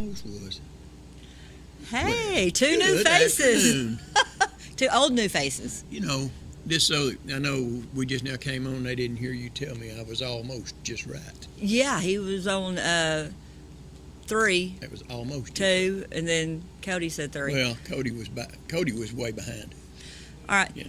Was. Hey, Well, two new good faces. afternoon. Two old new faces. You know, just so I know we just now came on, they didn't hear you tell me I was almost just right. Yeah, he was on 3, That was almost 2, and then Cody said 3. Well, Cody was way behind. All right. Yeah.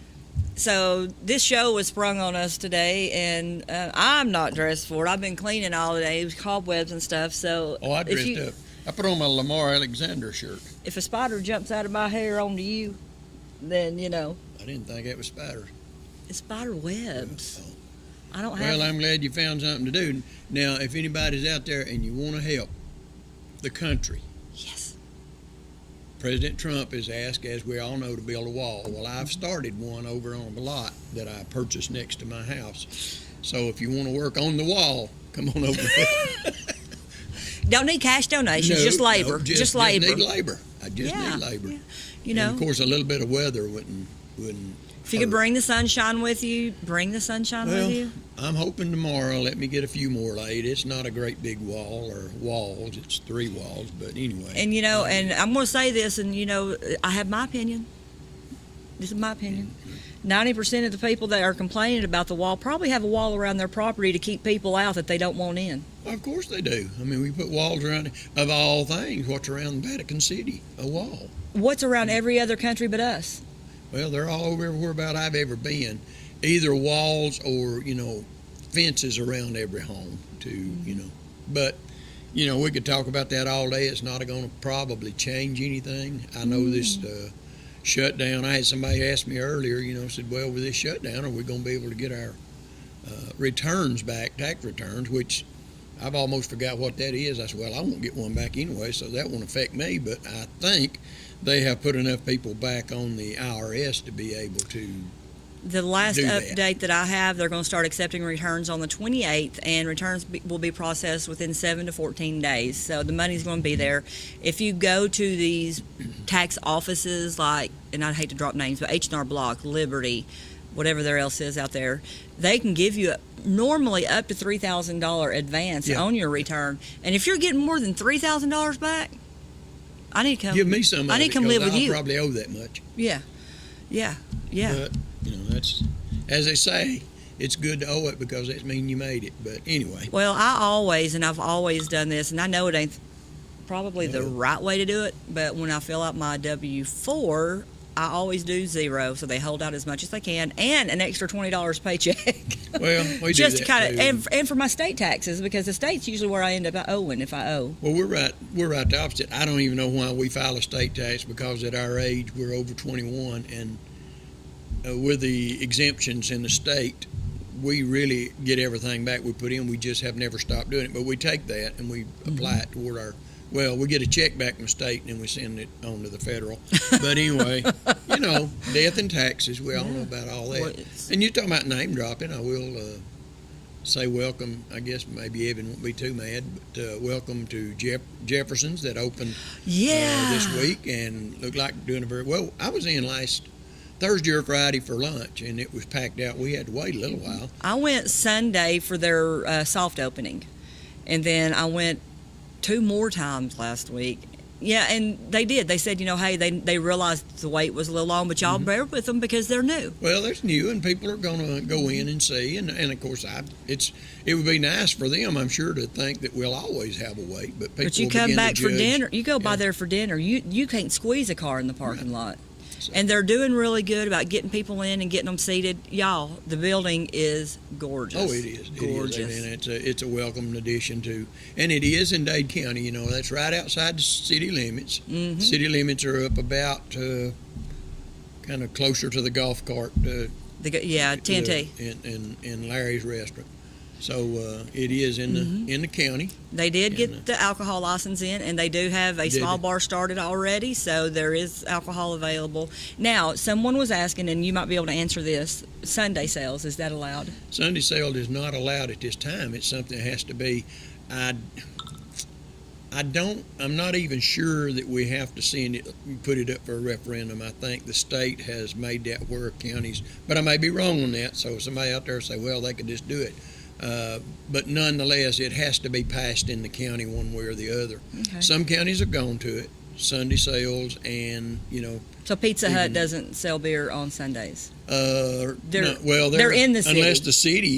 So this show was sprung on us today, and I'm not dressed for it. I've been cleaning all day, cobwebs and stuff. So Oh, I if dressed up. I put on my Lamar Alexander shirt. If a spider jumps out of my hair onto you, then I didn't think that was spiders. it's spider webs. Oh. I don't have. Well, I'm glad you found something to do. Now, if anybody's out there and you want to help the country, Yes. President Trump is asked, as we all know, to build a wall. Well, I've started one over on the lot that I purchased next to my house. So if you want to work on the wall, come on over. Don't need cash donations, No, just labor. no, just labor. Just need labor. I just Yeah, need labor. yeah. And of course, a little bit of weather wouldn't. If you could bring the sunshine with you, bring the sunshine Well, with you. I'm hoping tomorrow. Let me get a few more laid. It's not a great big wall or walls. It's 3 walls, but anyway. And and I'm going to say this, and I have my opinion. This is my opinion. 90% of the people that are complaining about the wall probably have a wall around their property to keep people out that they don't want in. Of course they do. I mean, we put walls around. Of all things, what's around Vatican City? A wall. What's around every other country but us? Well, they're all over everywhere about I've ever been. Either walls or fences around every home. But we could talk about that all day. It's not going to probably change anything. I know this shutdown. I had somebody ask me earlier. Said, well, with this shutdown, are we going to be able to get our returns back, tax returns? Which I've almost forgot what that is. I said, well, I won't get one back anyway, so that won't affect me. But I think they have put enough people back on the IRS to be able to. The last do that. update that I have, they're going to start accepting returns on the 28th, and returns will be processed within 7 to 14 days. So the money's going to be there. If you go to these tax offices, and I'd hate to drop names, but H&R Block, Liberty, whatever there else is out there, they can give you normally up to $3,000 advance on your return. And if you're getting more than $3,000 back, I need to come. Give me some. I need to come live with you. I'll probably owe that much. Yeah. But that's, as they say, it's good to owe it because that means you made it. But anyway. Well, I've always done this, and I know it ain't probably the right way to do it, but when I fill out my W-4, I always do 0, so they hold out as much as they can, and an extra $20 paycheck. Well, we just do to that kind too. of, and for my state taxes, because the state's usually where I end up owing if I owe. Well, we're right the opposite. I don't even know why we file a state tax because at our age we're over 21, and with the exemptions in the state, we really get everything back we put in. We just have never stopped doing it, but we take that and we apply it toward our. Well, we get a check back from the state and then we send it on to the federal. But anyway, death and taxes, we all know about all that. Well, And you're talking about name dropping. I will say welcome. I guess maybe Evan won't be too mad, but welcome to Jefferson's that opened this week and looked like doing a very well. I was in last Thursday or Friday for lunch and it was packed out. We had to wait a little while. I went Sunday for their soft opening, and then I went 2 more times last week. Yeah, and they did. They said, hey, they realized the wait was a little long, but y'all bear with them because they're new. Well, it's new, and people are going to go in and see, and of course, it would be nice for them, I'm sure, to think that we'll always have a wait, but people But you will come begin back to for judge. dinner. You go by there for dinner. You can't squeeze a car in the parking lot. So- And they're doing really good about getting people in and getting them seated. Y'all, the building is gorgeous. Oh, it is. Gorgeous. It is. And it's a welcome addition to, and it is in Dade County. That's right outside the city limits. Mm-hmm. City limits are up about kind of closer to the golf cart. TNT. In Larry's restaurant. So it is in the county. They did get the alcohol license in, and they do have a small bar started already, so there is alcohol available. Now, someone was asking, and you might be able to answer this, Sunday sales, is that allowed? Sunday sale is not allowed at this time. It's something that has to be. I'm not even sure that we have to put it up for a referendum. I think the state has made that where counties, but I may be wrong on that. So if somebody out there say, well, they could just do it. But nonetheless, it has to be passed in the county one way or the other. Okay. Some counties have gone to it, Sunday sales, and So Pizza Hut Even- doesn't sell beer on Sundays. They're they're in the city.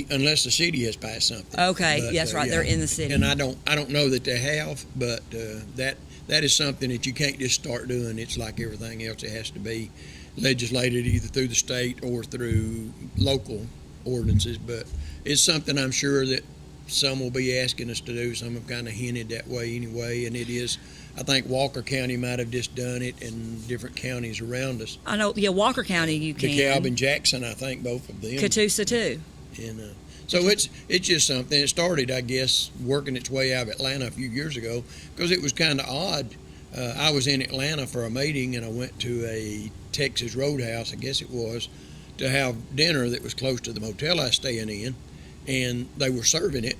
unless the city has passed something. Okay, But, that's right. yeah. They're in the city. And I don't know that they have, but that is something that you can't just start doing. It's like everything else; it has to be legislated either through the state or through local ordinances. But it's something I'm sure that some will be asking us to do. Some have kind of hinted that way anyway, and it is. I think Walker County might have just done it, and different counties around us. I know. Yeah, Walker County, you can. DeKalb and Jackson, I think both of them. Catoosa too. And so it's just something. It started, I guess, working its way out of Atlanta a few years ago because it was kind of odd. I was in Atlanta for a meeting, and I went to a Texas Roadhouse, I guess it was, to have dinner that was close to the motel I was staying in, and they were serving it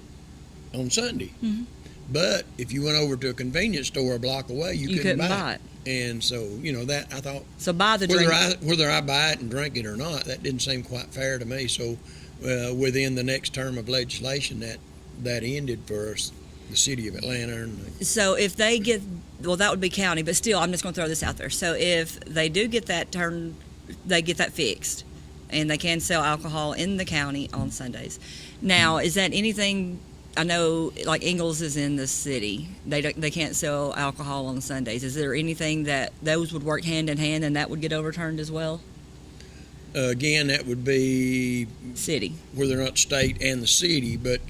on Sunday. Mhm. But if you went over to a convenience store a block away, you couldn't buy it. And so, that I thought, So buy the drink. whether I buy it and drink it or not, that didn't seem quite fair to me. So within the next term of legislation, that ended for us, the city of Atlanta. And So if they get, well, that would be county, but still, I'm just going to throw this out there. So if they do get that they get that fixed, and they can sell alcohol in the county on Sundays. Now, is that anything? I know, like Ingalls is in the city. They can't sell alcohol on Sundays. Is there anything that those would work hand in hand, and that would get overturned as well? again, that would be City. where they're not state and the city, but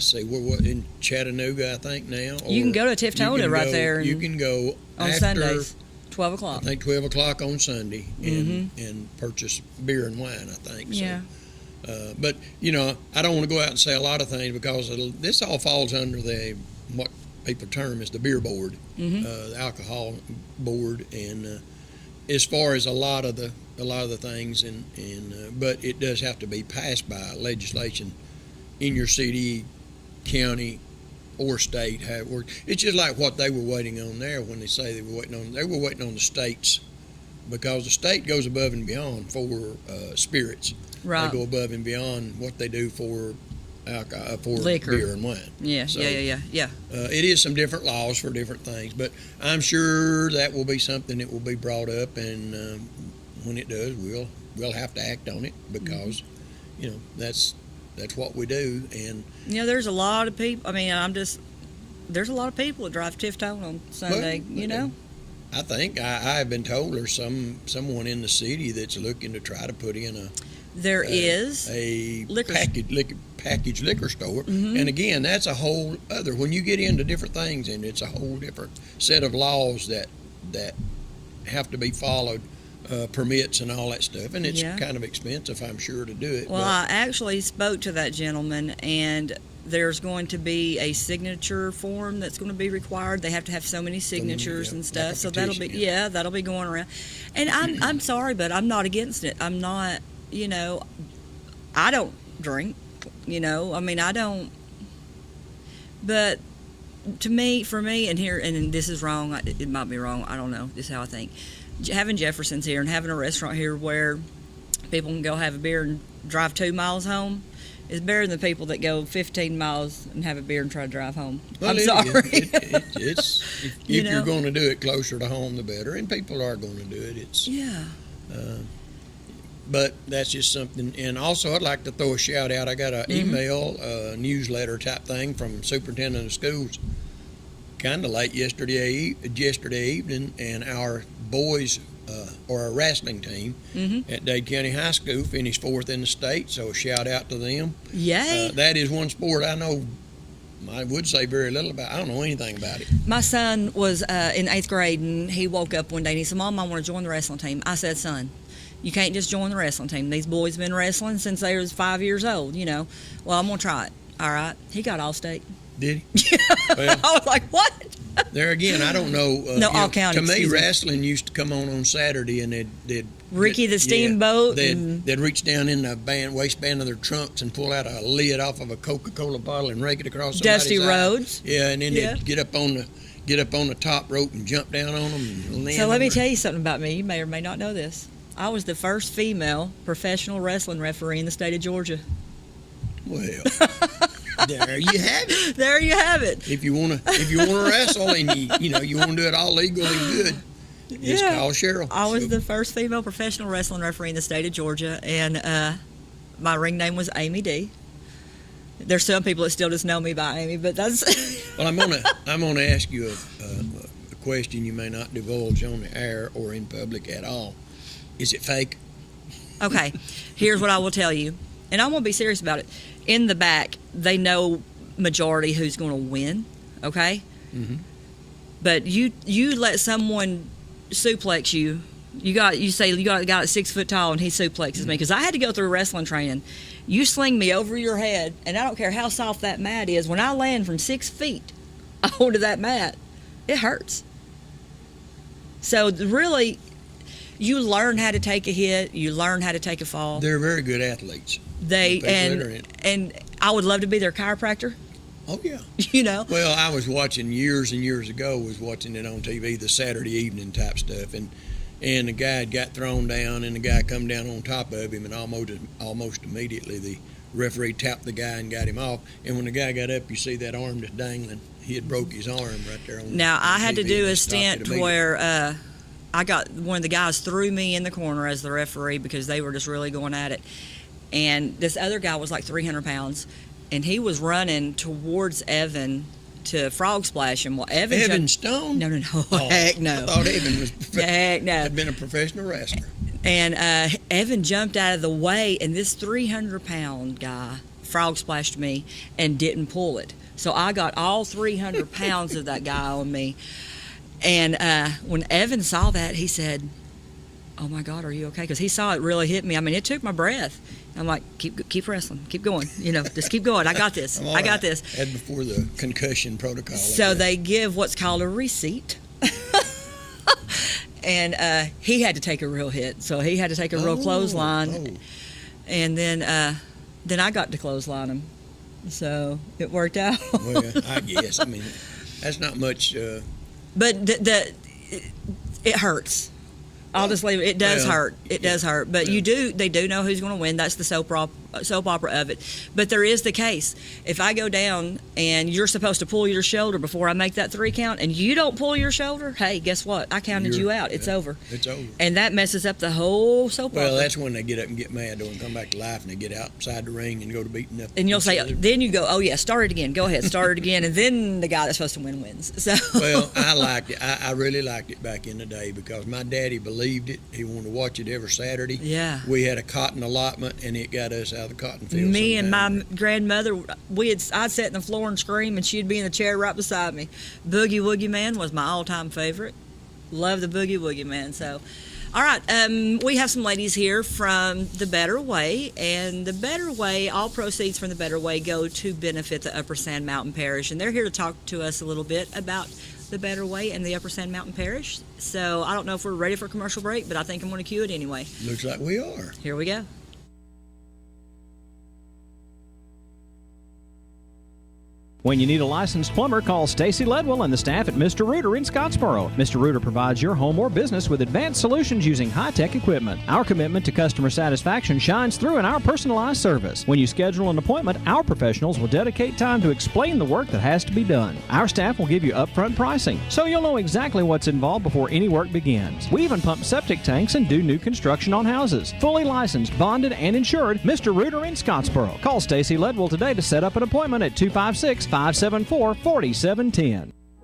say we're in Chattanooga, I think now. You can or go to you Tiftona can right go- there You and- can go On after, Sundays, 12 I o'clock. think 12 o'clock on Sunday, and Mhm. and purchase beer and wine, I think. Yeah. So, but I don't want to go out and say a lot of things because this all falls under what people term as the beer board, Mhm. the alcohol board, and as far as a lot of the things, but it does have to be passed by legislation in your city, county, or state. How it works. It's just like what they were waiting on there when they say they were waiting on the states, because the state goes above and beyond for spirits. Right. They go above and beyond what they do for alcohol, for Liquor. beer and wine. Yeah, So, yeah. it is some different laws for different things, but I'm sure that will be something that will be brought up, and when it does, we'll have to act on it because, that's what we do. And There's a lot of people. I mean, there's a lot of people that drive Tiftone on Sunday, I think I have been told there's someone in the city that's looking to try to put in There is. a Liquor- packaged liquor store. Mhm. And again, that's a whole other, when you get into different things, and it's a whole different set of laws that have to be followed, permits and all that stuff, and it's Yeah. kind of expensive, I'm sure, to do it. Well, but I actually spoke to that gentleman, and there's going to be a signature form that's going to be required. They have to have so many signatures yeah, and like stuff. a So that'll be petition, that'll be going around. And I'm sorry, but I'm not against it. I'm not. I don't drink. I mean, I don't. But for me, and this is wrong. It might be wrong. I don't know. This is how I think. Having Jefferson's here and having a restaurant here where people can go have a beer and drive 2 miles home is better than the people that go 15 miles and have a beer and try to drive home. well, I'm it is. sorry. It's if You you're know? going to do it closer to home, the better, and people are going to do it. It's Yeah. But that's just something. And also, I'd like to throw a shout out. I got an email, newsletter type thing from Superintendent of Schools, kind of late yesterday evening, and our boys or our wrestling team Mm-hmm. at Dade County High School finished 4th in the state. So a shout out to them. Yay. That is one sport I know. I would say very little about. I don't know anything about it. My son was in 8th grade, and he woke up one day and he said, "Mom, I want to join the wrestling team." I said, "Son, you can't just join the wrestling team. These boys been wrestling since they was 5 years old, Well, I'm going to try it." All right. He got All-State. Did he? Well, I was like, what? there again, I don't know. No, all county, To me, excuse me. wrestling used to come on Saturday, and they'd Ricky the Steamboat They'd reach down in the waistband of their trunks and pull out a lid off of a Coca-Cola bottle and rake it across somebody's Dusty eye. Rhodes. Yeah, and then Yeah. they'd get up on the top rope and jump down on them. And land So let me over. tell you something about me. You may or may not know this. I was the first female professional wrestling referee in the state of Georgia. Well, There you have it. There you have it. If you wanna wrestle and you wanna do it all legal and good, just call Cheryl. I was the first female professional wrestling referee in the state of Georgia, and my ring name was Amy D. There's some people that still just know me by Amy, but that's. Well, I'm gonna ask you a question you may not divulge on the air or in public at all. Is it fake? Okay, here's what I will tell you, and I'm gonna be serious about it. In the back, they know majority who's gonna win. Okay. Mm-hmm. But you let someone suplex you. You say you got a guy that's 6 foot tall and he suplexes me because I had to go through wrestling training. You sling me over your head, and I don't care how soft that mat is. When I land from 6 feet onto that mat, it hurts. So really, you learn how to take a hit. You learn how to take a fall. They're very good athletes. And I would love to be their chiropractor. Oh yeah. You know. Well, I was watching years and years ago. Was watching it on TV, the Saturday evening type stuff, and the guy had got thrown down, and the guy come down on top of him, and almost immediately the referee tapped the guy and got him off. And when the guy got up, you see that arm just dangling. He had broke his arm right there on. Now I had TV to do and a stopped it stint where I got one of the guys threw me in the corner as the referee because they were just really going at it, and this other guy was like 300 pounds, and he was running towards Evan to frog splash him. Well, Evan Stone? No. Oh, Heck no. I thought Evan was Heck no. had been a professional wrestler. And Evan jumped out of the way, and this 300-pound guy frog splashed me and didn't pull it. So I got all 300 pounds of that guy on me. And when Evan saw that, he said, "Oh my God, are you okay?" Because he saw it really hit me. I mean, it took my breath. I'm like, keep wrestling, keep going. Just keep going. I got this. I got this. And before the concussion protocol. So they give what's called a receipt. And he had to take a real hit. So he had to take a real clothesline. Oh. And then I got to clothesline him. So it worked out. Well, I guess. I mean, that's not much. But it hurts. I'll just leave it. It does hurt. It does hurt. But they do know who's going to win. That's the soap opera of it. But there is the case. If I go down and you're supposed to pull your shoulder before I make that 3 count, and you don't pull your shoulder, hey, guess what? I counted you out. It's over. It's over. And that messes up the whole soap opera. Well, that's when they get up and get mad, though, and come back to life, and they get outside the ring and go to beating up. And you'll say, then you go, oh yeah, start it again. Go ahead, start it again, and then the guy that's supposed to win wins. So. Well, I liked it. I really liked it back in the day because my daddy believed it. He wanted to watch it every Saturday. Yeah. We had a cotton allotment, and it got us out of the cotton field. Me and my grandmother, I'd sit on the floor and scream, and she'd be in the chair right beside me. Boogie Woogie Man was my all-time favorite. Love the Boogie Woogie Man. So, all right, we have some ladies here from The Better Way, and The Better Way, all proceeds from The Better Way go to benefit the Upper Sand Mountain Parish, and they're here to talk to us a little bit about The Better Way and the Upper Sand Mountain Parish. So I don't know if we're ready for a commercial break, but I think I'm going to cue it anyway. Looks like we are. Here we go. When you need a licensed plumber, call Stacy Ledwell and the staff at Mr. Rooter in Scottsboro. Mr. Rooter provides your home or business with advanced solutions using high-tech equipment. Our commitment to customer satisfaction shines through in our personalized service. When you schedule an appointment, our professionals will dedicate time to explain the work that has to be done. Our staff will give you upfront pricing, so you'll know exactly what's involved before any work begins. We even pump septic tanks and do new construction on houses. Fully licensed, bonded, and insured, Mr. Rooter in Scottsboro. Call Stacy Ledwell today to set up an appointment at 256-574-4710.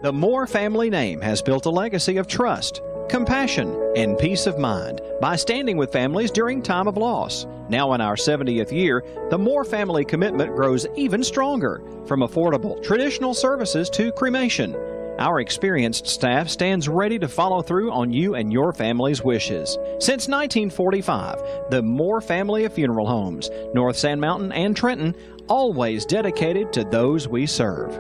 The Moore family name has built a legacy of trust, compassion, and peace of mind by standing with families during time of loss. Now in our 70th year, the Moore family commitment grows even stronger, from affordable traditional services to cremation. Our experienced staff stands ready to follow through on you and your family's wishes. Since 1945, the Moore family of funeral homes, North Sand Mountain and Trenton, always dedicated to those we serve.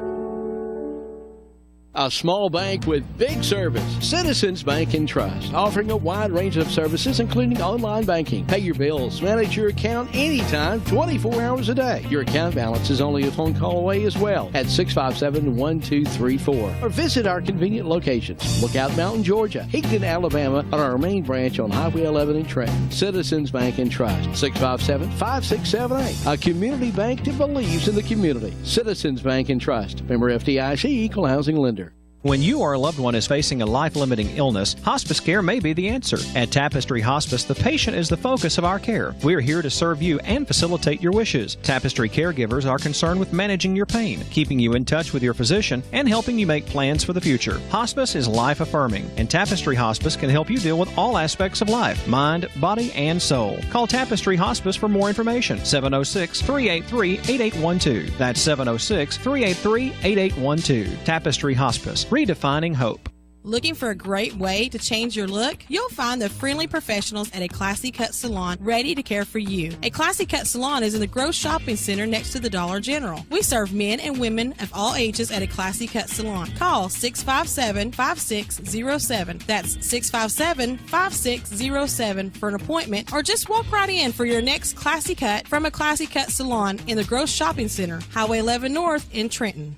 A small bank with big service. Citizens Bank and Trust, offering a wide range of services including online banking. Pay your bills, manage your account anytime, 24 hours a day. Your account balance is only a phone call away as well at 657-1234. Or visit our convenient locations. Lookout Mountain, Georgia, Higdon, Alabama, or our main branch on Highway 11 in Trenton. Citizens Bank and Trust, 657-5678. A community bank that believes in the community. Citizens Bank and Trust. Member FDIC, Equal Housing Lender. When you or a loved one is facing a life-limiting illness, hospice care may be the answer. At Tapestry Hospice, the patient is the focus of our care. We are here to serve you and facilitate your wishes. Tapestry caregivers are concerned with managing your pain, keeping you in touch with your physician, and helping you make plans for the future. Hospice is life-affirming, and Tapestry Hospice can help you deal with all aspects of life, mind, body, and soul. Call Tapestry Hospice for more information. 706-383-8812. That's 706-383-8812. Tapestry Hospice. Redefining hope. Looking for a great way to change your look? You'll find the friendly professionals at A Classy Cut Salon ready to care for you. A Classy Cut Salon is in the Grove Shopping Center next to the Dollar General. We serve men and women of all ages at A Classy Cut Salon. Call 657-5607. That's 657-5607 for an appointment, or just walk right in for your next classy cut from A Classy Cut Salon in the Grove Shopping Center, Highway 11 North in Trenton.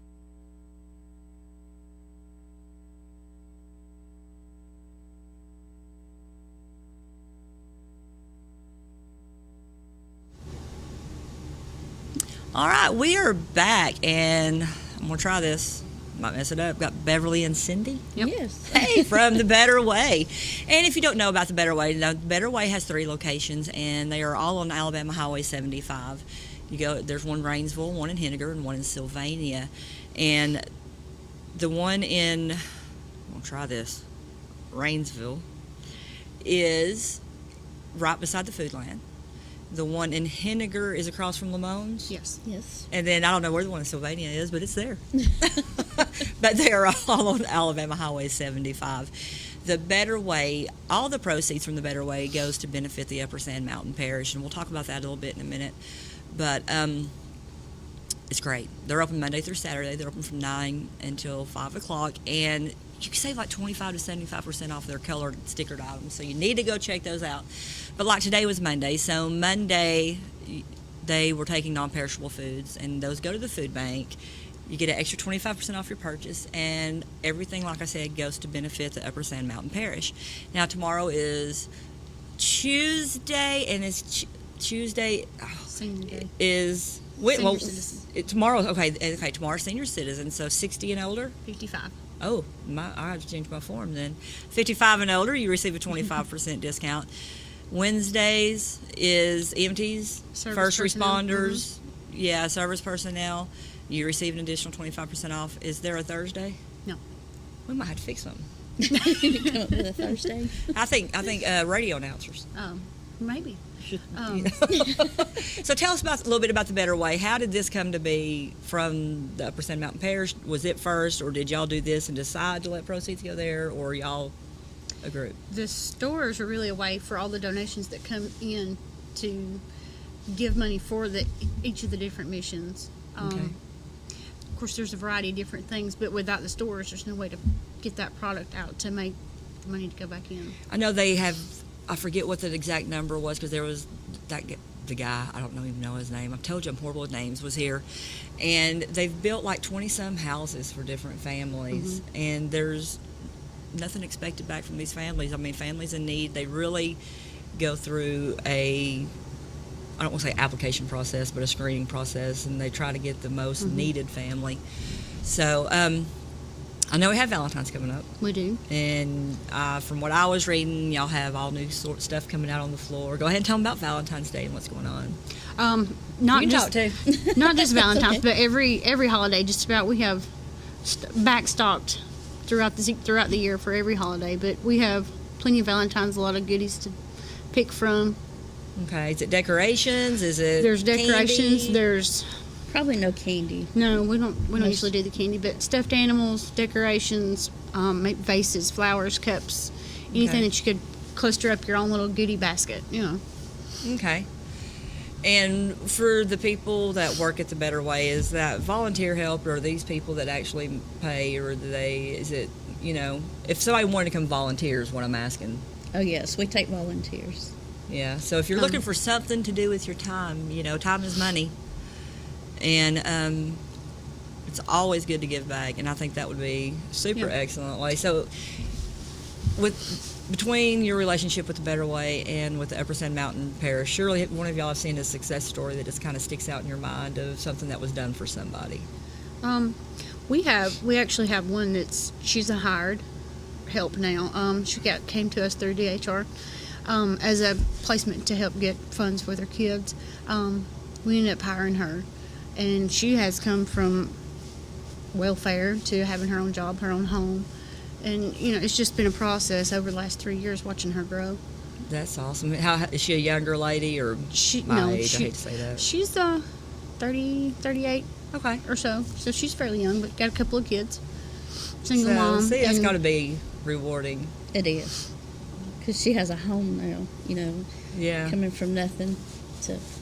All right, we are back, and I'm going to try this. Might mess it up. Got Beverly and Cindy. Yep. Yes. Hey, from The Better Way. And if you don't know about The Better Way, The Better Way has 3 locations, and they are all on Alabama Highway 75. You go. There's one in Rainsville, one in Henniger, and one in Sylvania. And the one in, I'll try this, Rainsville, is right beside the Foodland. The one in Henniger is across from Lamone's. Yes. Yes. And then I don't know where the one in Sylvania is, but it's there. But they are all on Alabama Highway 75. The Better Way, all the proceeds from The Better Way goes to benefit the Upper Sand Mountain Parish, and we'll talk about that a little bit in a minute. But it's great. They're open Monday through Saturday. They're open from 9 until 5 o'clock, and you can save like 25 to 75% off their colored stickered items, so you need to go check those out. But like today was Monday, so Monday they were taking non-perishable foods, and those go to the food bank. You get an extra 25% off your purchase, and everything, like I said, goes to benefit the Upper Sand Mountain Parish. Now, tomorrow is Tuesday, and it's Tuesday Senior Day. is... Senior citizen. Tomorrow, okay, tomorrow's senior citizen, so 60 and older? 55. Oh, I have to change my form then. 55 and older, you receive a 25% discount. Wednesdays is EMTs, Service first personnel. responders, yeah, service personnel. You receive an additional 25% off. Is there a Thursday? No. We might have to fix something. Come up with a Thursday. I think radio announcers. Maybe. So tell us a little bit about The Better Way. How did this come to be from the Upper Sand Mountain Parish? Was it first, or did y'all do this and decide to let proceeds go there, or y'all a group? The stores are really a way for all the donations that come in to give money for each of the different missions. Okay. Of course, there's a variety of different things, but without the stores, there's no way to get that product out to make the money to go back in. I know they have, I forget what the exact number was, because there was the guy, I don't even know his name. I've told you I'm horrible with names, was here. And they've built like 20-some houses for different families. Mm-hmm. And there's nothing expected back from these families. I mean, families in need, they really go through I don't want to say application process, but a screening process, and they try to get the most needed family. So I know we have Valentine's coming up. We do. And from what I was reading, y'all have all new sort of stuff coming out on the floor. Go ahead and tell them about Valentine's Day and what's going on. Not You can just talk, too. not just Valentine's, but every holiday. Just about we have backstocked throughout the year for every holiday. But we have plenty of Valentine's, a lot of goodies to pick from. Okay. Is it decorations? Is it There's decorations. candy? There's Probably no candy. no, we don't usually do the candy, but stuffed animals, decorations, vases, flowers, cups, anything Okay. that you could cluster up your own little goodie basket. You know. Okay. And for the people that work at the Better Way, is that volunteer help, or are these people that actually pay, or is it, if somebody wanted to come volunteer is what I'm asking. Oh, yes, we take volunteers. Yeah, so if you're looking for something to do with your time, time is money. And it's always good to give back, and I think that would be super excellent way. So between your relationship with the Better Way and with the Upper Sand Mountain Parish, surely one of y'all have seen a success story that just kind of sticks out in your mind of something that was done for somebody. We actually have one she's a hired help now. She came to us through DHR as a placement to help get funds for their kids. We ended up hiring her, and she has come from welfare to having her own job, her own home. And, it's just been a process over the last 3 years watching her grow. That's awesome. How is she a younger lady or my age? I hate to say that. She's 30, 38 Okay. or so. So she's fairly young, but got a couple of kids. Single mom. See, it's and- got to be rewarding. It is. Because she has a home now, Yeah. coming from nothing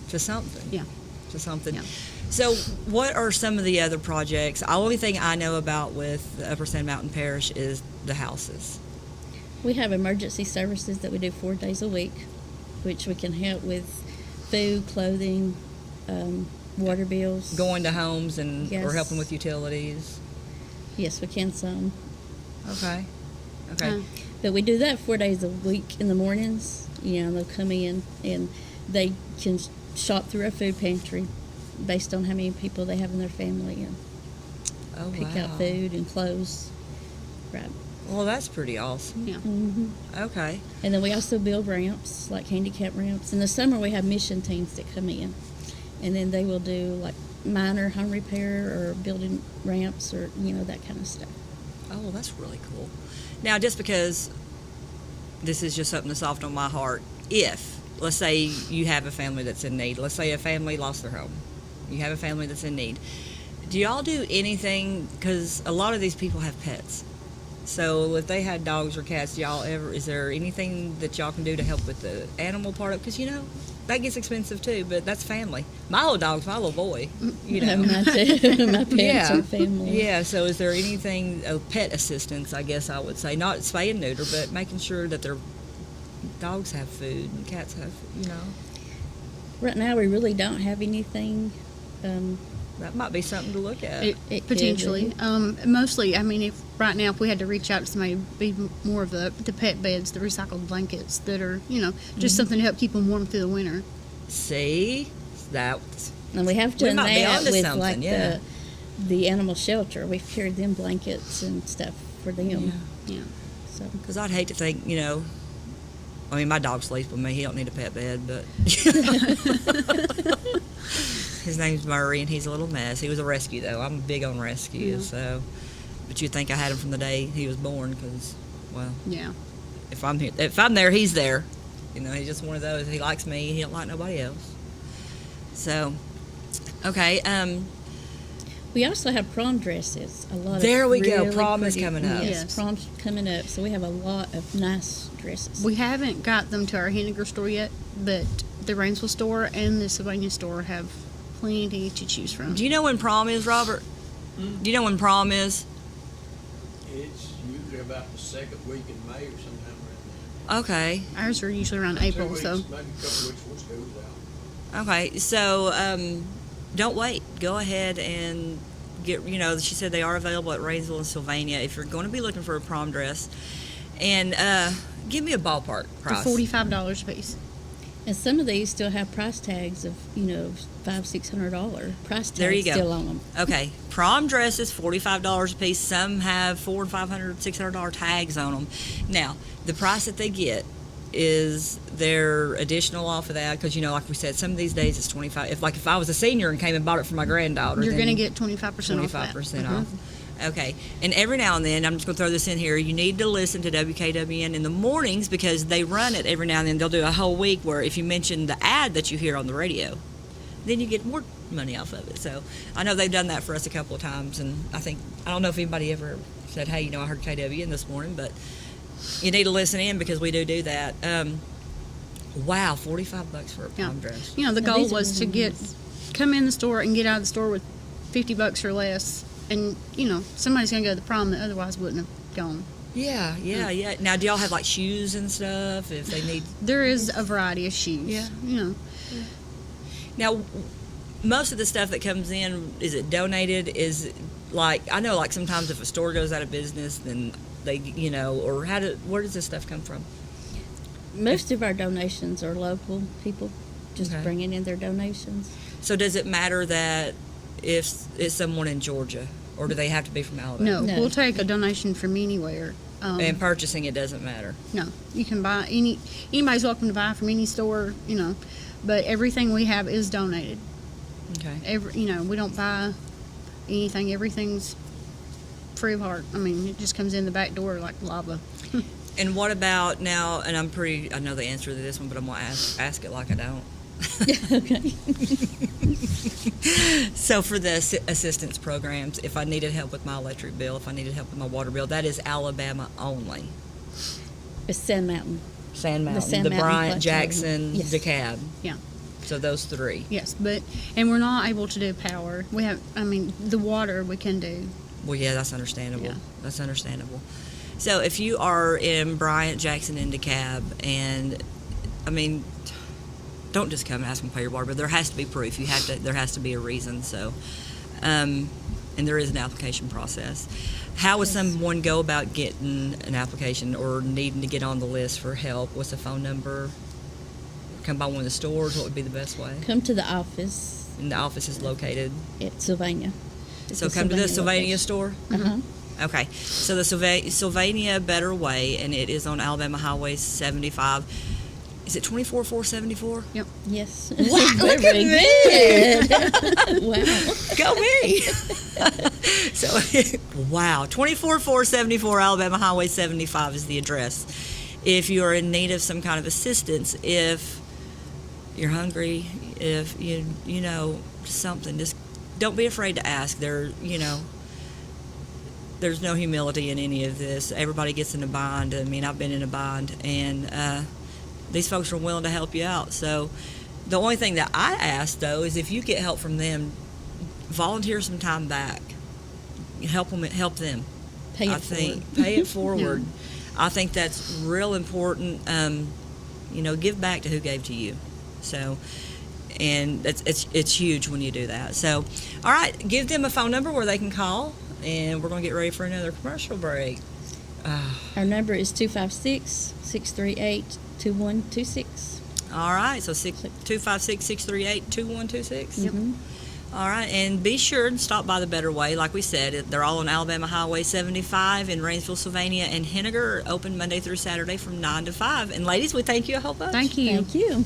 to something. Yeah. To something. Yeah. So, what are some of the other projects? The only thing I know about with the Upper Sand Mountain Parish is the houses. We have emergency services that we do 4 days a week, which we can help with food, clothing, water bills. Going to homes and or Yes. helping with utilities. Yes, we can some. Okay. But we do that 4 days a week in the mornings. They'll come in and they can shop through our food pantry based on how many people they have in their family and Oh, pick wow. out food and clothes. Right. Well, that's pretty awesome. Yeah. hmm Okay. And then we also build ramps, like handicap ramps. In the summer, we have mission teams that come in, and then they will do like minor home repair or building ramps or that kind of stuff. Oh, well, that's really cool. Now, just because this is just something that's soft on my heart, if, let's say you have a family that's in need, let's say a family lost their home, you have a family that's in need, do y'all do anything, because a lot of these people have pets, so if they had dogs or cats, is there anything that y'all can do to help with the animal part of it? Because, that gets expensive too, but that's family. My little dog's my little boy, My parents are family. Yeah, so is there anything, pet assistance, I guess I would say, not spay and neuter, but making sure that their dogs have food and cats have, Right now, we really don't have anything. that might be something to look at. It, It could potentially. be. Mostly, if we had to reach out to somebody, it'd be more of the pet beds, the recycled blankets that are, just something to help keep them warm through the winter. See, that, And we have We done might be that onto with something, like yeah. the animal shelter. We've carried them blankets and stuff for them. Yeah. So because I'd hate to think, my dog sleeps with me. He don't need a pet bed, but his name's Murray, and he's a little mess. He was a rescue, though. I'm big on rescue, Yeah. so. But you'd think I had him from the day he was born, because, well, Yeah. if I'm there, he's there. He's just one of those. He likes me. He don't like nobody else. So, okay. we also have prom dresses. A lot. There of we go. really Prom is pretty- coming up. Yes, Yes. prom's coming up. So we have a lot of nice dresses. We haven't got them to our Henniger store yet, but the Rainsville store and the Sylvania store have plenty to choose from. Do you know when prom is, Robert? Do you know when prom is? It's usually about the second week in May or sometime around Okay. Ours are usually around there. April, 2 so weeks, maybe a couple weeks before school's out. Okay. So, don't wait. Go ahead and get, she said they are available at Rainsville and Sylvania if you're going to be looking for a prom dress. And give me a ballpark they're price. $45 a piece. And some of these still have price tags of $500-600 price tags There you go. still on them. Okay, prom dresses $45 a piece. Some have $400, $500, $600 tags on them. Now, the price that they get is their additional off of that because like we said, some of these days it's 25. If I was a senior and came and bought it for my granddaughter, You're then going to get 25% off that. 25% off. Okay, and every now and then, I'm just going to throw this in here, you need to listen to WKWN in the mornings because they run it every now and then. They'll do a whole week where if you mention the ad that you hear on the radio, then you get more money off of it. So I know they've done that for us a couple of times, and I don't know if anybody ever said, hey, I heard KWN this morning, but you need to listen in because we do that. Wow, $45 for a Yeah. prom dress. You know, the Now, goal these are was to women's. come in the store and get out of the store with $50 or less. And, you know, somebody's going to go to the prom that otherwise wouldn't have gone. Yeah, yeah. Now, do y'all have like shoes and stuff if they need? There is a variety of shoes. Yeah. You know, Now, most of the stuff that comes in, is it donated? Is it like, I know like sometimes if a store goes out of business, then they, you know, or where does this stuff come from? Most of our donations are local people just Okay. bringing in their donations. So does it matter that if it's someone in Georgia, or do they have to be from Alabama? no, No. we'll take a donation from anywhere. And purchasing it doesn't matter. No, you can buy anybody's welcome to buy from any store, you know, but everything we have is donated. Okay. We don't buy anything. Everything's free of heart. I mean, it just comes in the back door like lava. And what about now, and I know the answer to this one, but I'm going to ask it like I don't. Okay. So for the assistance programs, if I needed help with my electric bill, if I needed help with my water bill, that is Alabama only. It's Sand Mountain. Sand Mountain, Sand the Mountain Bryant, Plateau. Jackson, Yes. DeKalb. Yeah. So those three. Yes, and we're not able to do power. We have, the water we can do. Well, yeah, that's understandable. Yeah. That's understandable. So if you are in Bryant, Jackson, and DeKalb, and don't just come and ask them to pay your water bill. There has to be proof. There has to be a reason. So, and there is an application process. How would someone go about getting an application or needing to get on the list for help? What's the phone number? Come by one of the stores. What would be the best way? Come to the office And the office is located. at Sylvania. It's So the come to the Sylvania location. store. Uh-huh. Okay, so the Sylvania Better Way, and it is on Alabama Highway 75. Is it 24474? Yep. Yes. Wow, look Very at good. Wow. Go me! So, wow, 24474 Alabama Highway 75 is the address. If you're in need of some kind of assistance, if you're hungry, if you know something, just don't be afraid to ask. There's no humility in any of this. Everybody gets in a bind. I mean, I've been in a bind, and these folks are willing to help you out. So the only thing that I ask, though, is if you get help from them, volunteer some time back. Help them. Pay it I think forward. pay it forward. I think that's real important. Give back to who gave to you. So, and it's huge when you do that. So, all right, give them a phone number where they can call, and we're going to get ready for another commercial break. Our number is 256-638-2126. All right, so 256-638-2126. Yep. All right, and be sure and stop by the Better Way. Like we said, they're all on Alabama Highway 75 in Rainsville, Sylvania, and Henniger, open Monday through Saturday from 9 to 5. And ladies, we thank you a whole bunch. Thank you. Thank you.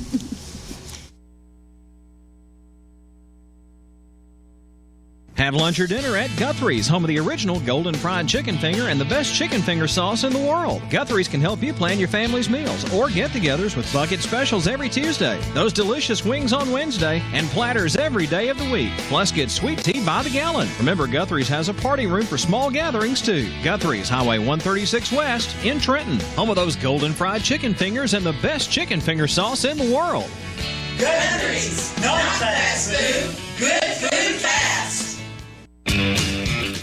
Have lunch or dinner at Guthrie's, home of the original Golden Fried Chicken Finger and the best chicken finger sauce in the world. Guthrie's can help you plan your family's meals or get-togethers with bucket specials every Tuesday, those delicious wings on Wednesday, and platters every day of the week. Plus, get sweet tea by the gallon. Remember, Guthrie's has a party room for small gatherings, too. Guthrie's, Highway 136 West in Trenton, home of those Golden Fried Chicken Fingers and the best chicken finger sauce in the world. Guthrie's, not fast food, good food fast.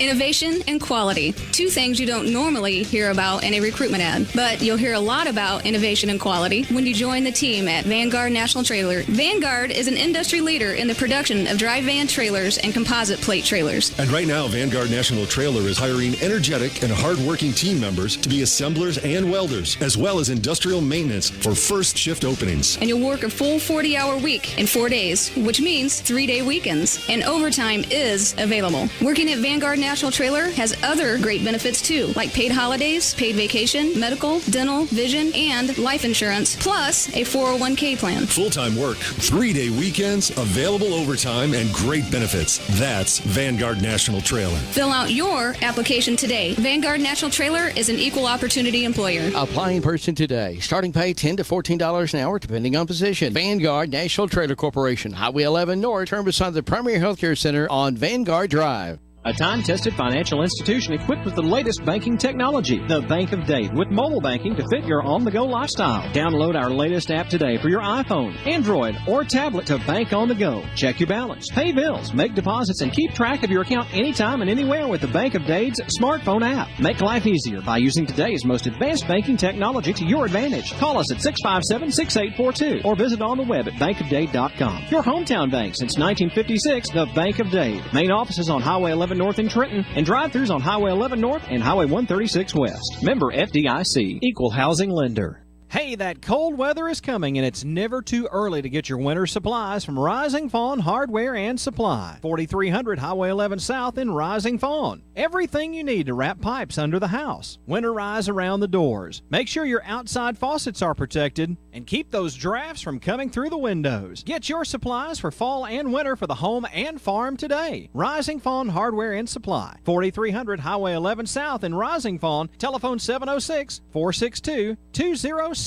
Innovation and quality. Two things you don't normally hear about in a recruitment ad, but you'll hear a lot about innovation and quality when you join the team at Vanguard National Trailer. Vanguard is an industry leader in the production of dry van trailers and composite plate trailers. And right now, Vanguard National Trailer is hiring energetic and hardworking team members to be assemblers and welders, as well as industrial maintenance for first shift openings. And you'll work a full 40-hour week in 4 days, which means 3-day weekends. And overtime is available. Working at Vanguard National Trailer has other great benefits too, like paid holidays, paid vacation, medical, dental, vision, and life insurance, plus a 401k plan. Full-time work, 3-day weekends, available overtime, and great benefits. That's Vanguard National Trailer. Fill out your application today. Vanguard National Trailer is an equal opportunity employer. Apply in person today. Starting pay $10 to $14 an hour, depending on position. Vanguard National Trailer Corporation, Highway 11 North, turn beside the Primary Healthcare Center on Vanguard Drive. A time-tested financial institution equipped with the latest banking technology. The Bank of Dade with mobile banking to fit your on-the-go lifestyle. Download our latest app today for your iPhone, Android, or tablet to bank on the go. Check your balance, pay bills, make deposits, and keep track of your account anytime and anywhere with the Bank of Dade's smartphone app. Make life easier by using today's most advanced banking technology to your advantage. Call us at 657-6842 or visit on the web at bankofdade.com. Your hometown bank since 1956, the Bank of Dade. Main offices on Highway 11 North in Trenton and drive-thrus on Highway 11 North and Highway 136 West. Member FDIC. Equal housing lender. Hey, that cold weather is coming, and it's never too early to get your winter supplies from Rising Fawn Hardware and Supply. 4300 Highway 11 South in Rising Fawn. Everything you need to wrap pipes under the house, winterize around the doors. Make sure your outside faucets are protected, and keep those drafts from coming through the windows. Get your supplies for fall and winter for the home and farm today. Rising Fawn Hardware and Supply. 4300 Highway 11 South in Rising Fawn. Telephone 706-462-2071.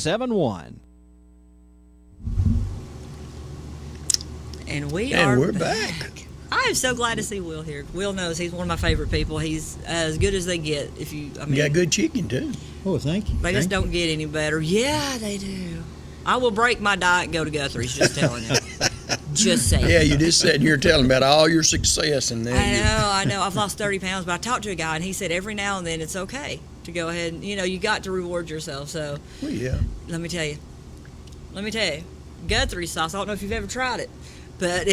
And we're back. I am so glad to see Will here. Will knows he's one of my favorite people. He's as good as they get. You got good chicken too. Oh, thank you. They just don't get any better. Yeah, they do. I will break my diet and go to Guthrie's, just telling you. Just saying. Yeah, you just said you're telling about all your success, and then I know. I've lost 30 pounds, but I talked to a guy, and he said every now and then it's okay to go ahead and, you got to reward yourself. So, well, yeah. Let me tell you, Guthrie sauce. I don't know if you've ever tried it, but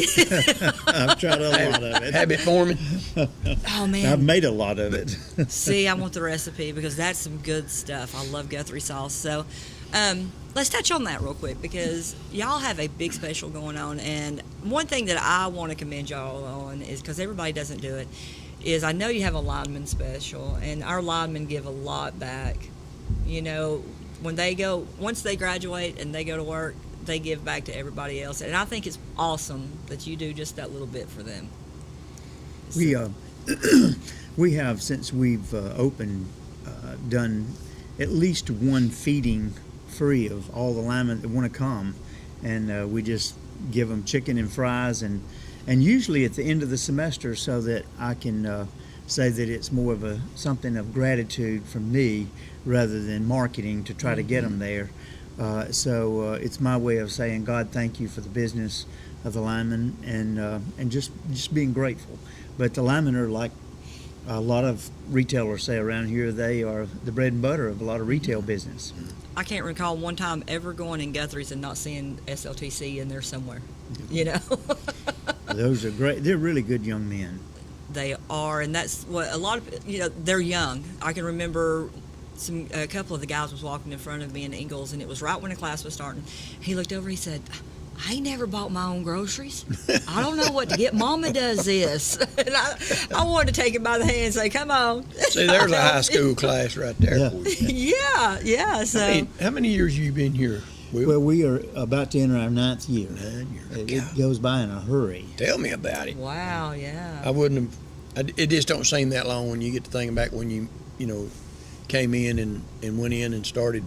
I've tried a lot of it. Habit forming. Oh man, I've made a lot of it. See, I want the recipe because that's some good stuff. I love Guthrie sauce. So, let's touch on that real quick because y'all have a big special going on, and one thing that I want to commend y'all on is because everybody doesn't do it. Is I know you have a lineman special, and our linemen give a lot back. When they go, once they graduate and they go to work, they give back to everybody else. And I think it's awesome that you do just that little bit for them. We have, since we've opened, done at least one feeding free of all the linemen that want to come. And we just give them chicken and fries and usually at the end of the semester so that I can say that it's more of something of gratitude from me rather than marketing to try to get them there. So it's my way of saying, God, thank you for the business of the linemen and just being grateful. But the linemen are like a lot of retailers say around here, they are the bread and butter of a lot of retail business. I can't recall one time ever going in Guthrie's and not seeing SLTC in there somewhere. Those are great. They're really good young men. They are, and that's what a lot of, they're young. I can remember a couple of the guys was walking in front of me in Ingalls, and it was right when the class was starting. He looked over, he said, I ain't never bought my own groceries. I don't know what to get. Mama does this. And I wanted to take him by the hand and say, come on. See, there's a high school class right there. Yeah. For you. Yeah. So how many years have you been here, Will? Well, we are about to enter our 9th year. 9 years. It goes by in a hurry. Tell me about it. Wow, yeah. I wouldn't have. It just don't seem that long when you get to thinking back when you came in and went in and started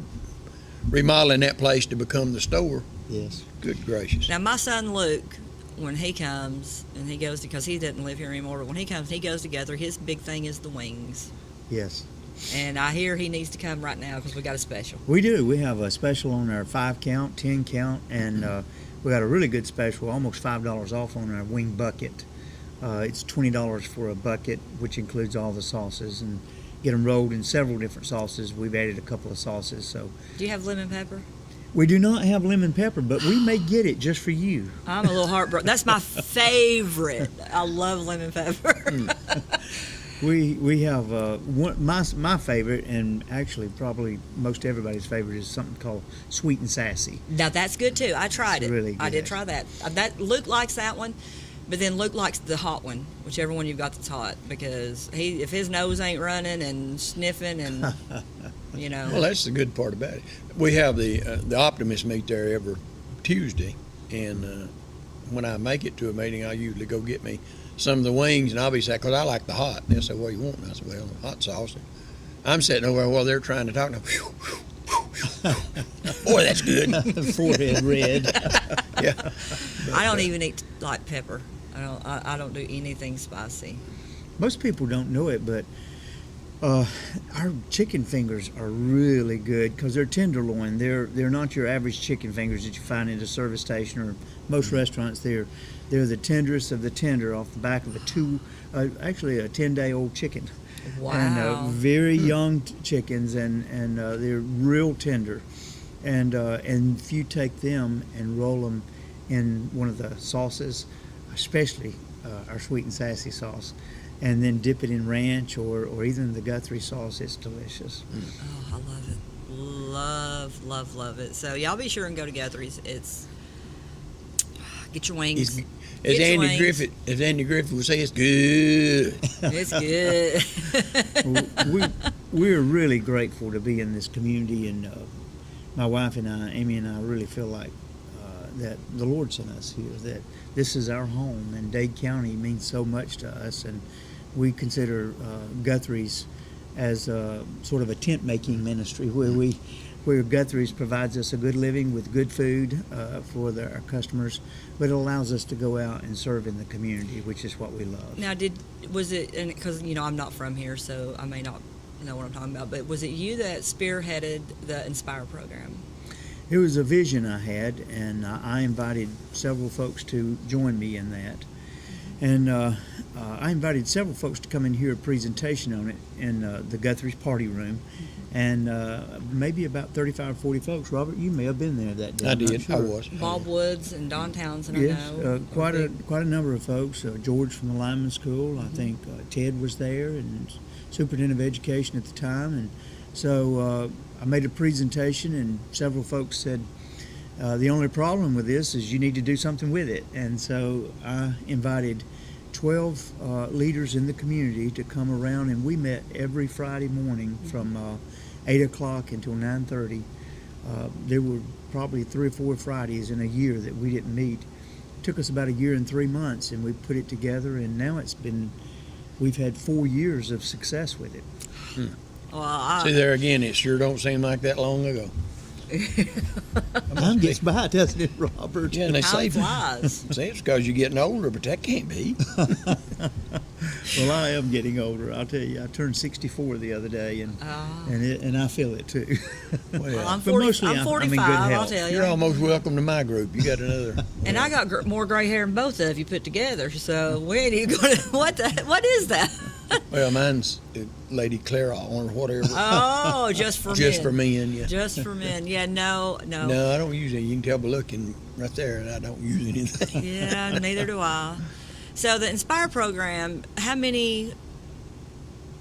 remodeling that place to become the store. Yes. Good gracious. Now, my son Luke, when he comes and he goes, because he doesn't live here anymore, but when he comes, he goes together. His big thing is the wings. Yes. And I hear he needs to come right now because we got a special. We do. We have a special on our 5 count, 10 count, and we got a really good special, almost $5 off on our wing bucket. It's $20 for a bucket, which includes all the sauces, and get them rolled in several different sauces. We've added a couple of sauces. So. Do you have lemon pepper? We do not have lemon pepper, but we may get it just for you. I'm a little heartbroken. That's my favorite. I love lemon pepper. We have my favorite, and actually probably most everybody's favorite, is something called Sweet and Sassy. Now that's good too. I tried it. Really good. I did try that. That Luke likes that one, but then Luke likes the hot one, whichever one you've got that's hot, because if his nose ain't running and sniffing and Well, that's the good part about it. We have the Optimist meet there every Tuesday, and when I make it to a meeting, I usually go get me some of the wings, and I'll be saying, because I like the hot. And they'll say, what do you want? And I said, well, hot sauce. And I'm sitting over while they're trying to talk. And boy, that's good. Forehead red. Yeah. I don't even eat like pepper. I don't do anything spicy. most people don't know it, but our chicken fingers are really good because they're tenderloin. They're not your average chicken fingers that you find at a service station or most restaurants. They're the tenderest of the tender off the back of a 10-day-old chicken. Wow. And very young chickens, and they're real tender. And if you take them and roll them in one of the sauces, especially our sweet and sassy sauce, and then dip it in ranch or even the Guthrie sauce, it's delicious. Oh, I love it. Love it. So y'all be sure and go to Guthrie's. It's get your wings. As Andy Griffith would say, it's good. It's good. We're really grateful to be in this community, and my wife and I, Amy and I, really feel like that the Lord sent us here, that this is our home, and Dade County means so much to us, and we consider Guthrie's as sort of a tent-making ministry where Guthrie's provides us a good living with good food for our customers, but it allows us to go out and serve in the community, which is what we love. Now, was it, and because I'm not from here, so I may not know what I'm talking about, but was it you that spearheaded the Inspire program? It was a vision I had, and I invited several folks to join me in that. And I invited several folks to come and hear a presentation on it in the Guthrie's party room. And maybe about 35 or 40 folks. Robert, you may have been there that day. I did. Sure. I was. Bob Woods and Don Townsend, Yes, I know. quite a number of folks. George from the Lineman School. I think Ted was there, and Superintendent of Education at the time. And so I made a presentation, and several folks said, the only problem with this is you need to do something with it. And so I invited 12 leaders in the community to come around, and we met every Friday morning from 8 o'clock until 9:30. There were probably 3 or 4 Fridays in a year that we didn't meet. It took us about a year and 3 months, and we put it together, and now we've had 4 years of success with it. Well, See, there again, it sure don't seem like that long ago. Time gets by, doesn't it, Robert? Yeah, and they say, flies. say it's because you're getting older, but that can't be. Well, I am getting older. I'll tell you, I turned 64 the other day, and I feel it too. Well, I'm But 40, mostly I'm I'm in 45, good I'll health. tell you. You're almost welcome to my group. You got another. And I got more gray hair than both of you put together, so we ain't even going to, what is that? Well, mine's Lady Clara or whatever. Oh, just for men. Just for men, yeah. Just for men. Yeah, no. No, I don't use it. You can tell by looking right there, and I don't use anything. Yeah, neither do I. So the Inspire program, how many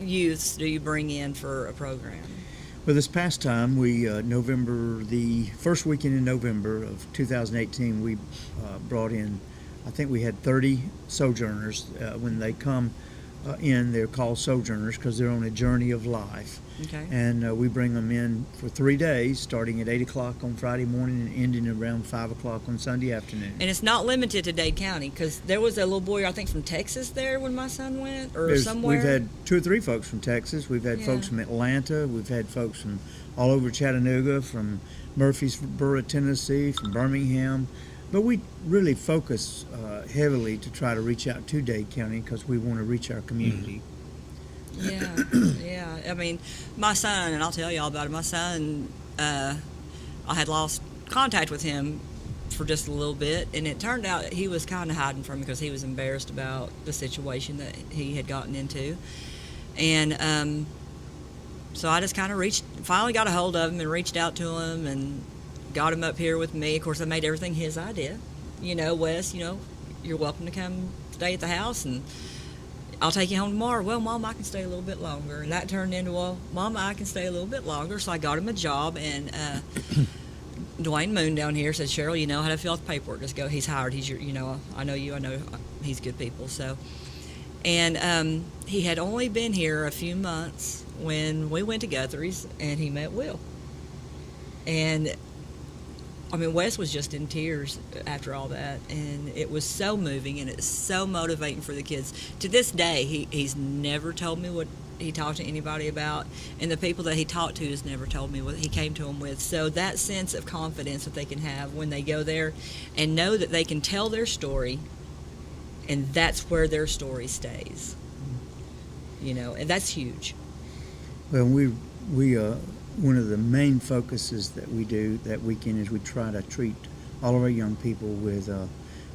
youths do you bring in for a program? Well, this past time, the first weekend in November of 2018, we brought in, I think we had 30 sojourners. When they come in, they're called sojourners because they're on a journey of life. Okay. And we bring them in for 3 days, starting at 8 o'clock on Friday morning and ending around 5 o'clock on Sunday afternoon. And it's not limited to Dade County, because there was a little boy, I think, from Texas there when my son went, or somewhere. We've had 2 or 3 folks from Texas. We've had folks from Atlanta. We've had folks from all over Chattanooga, from Murfreesboro, Tennessee, from Birmingham. But we really focus heavily to try to reach out to Dade County because we want to reach our community. Yeah. I mean, my son, and I'll tell you all about it, my son, I had lost contact with him for just a little bit, and it turned out that he was kind of hiding from me because he was embarrassed about the situation that he had gotten into. And so I just kind of finally got a hold of him and reached out to him and got him up here with me. Of course, I made everything his idea. Wes, you're welcome to come stay at the house, and I'll take you home tomorrow. Well, Mom, I can stay a little bit longer. And that turned into, well, Mom, I can stay a little bit longer. So I got him a job, and Dwayne Moon down here said, Cheryl, you know how to fill out the paperwork. Just go. He's hired. He's I know you. I know he's good people. So, and he had only been here a few months when we went to Guthrie's, and he met Will. And I mean, Wes was just in tears after all that, and it was so moving, and it's so motivating for the kids. To this day, he's never told me what he talked to anybody about, and the people that he talked to has never told me what he came to them with. So that sense of confidence that they can have when they go there and know that they can tell their story, and that's where their story stays. and that's huge. Well, we one of the main focuses that we do that weekend is we try to treat all of our young people with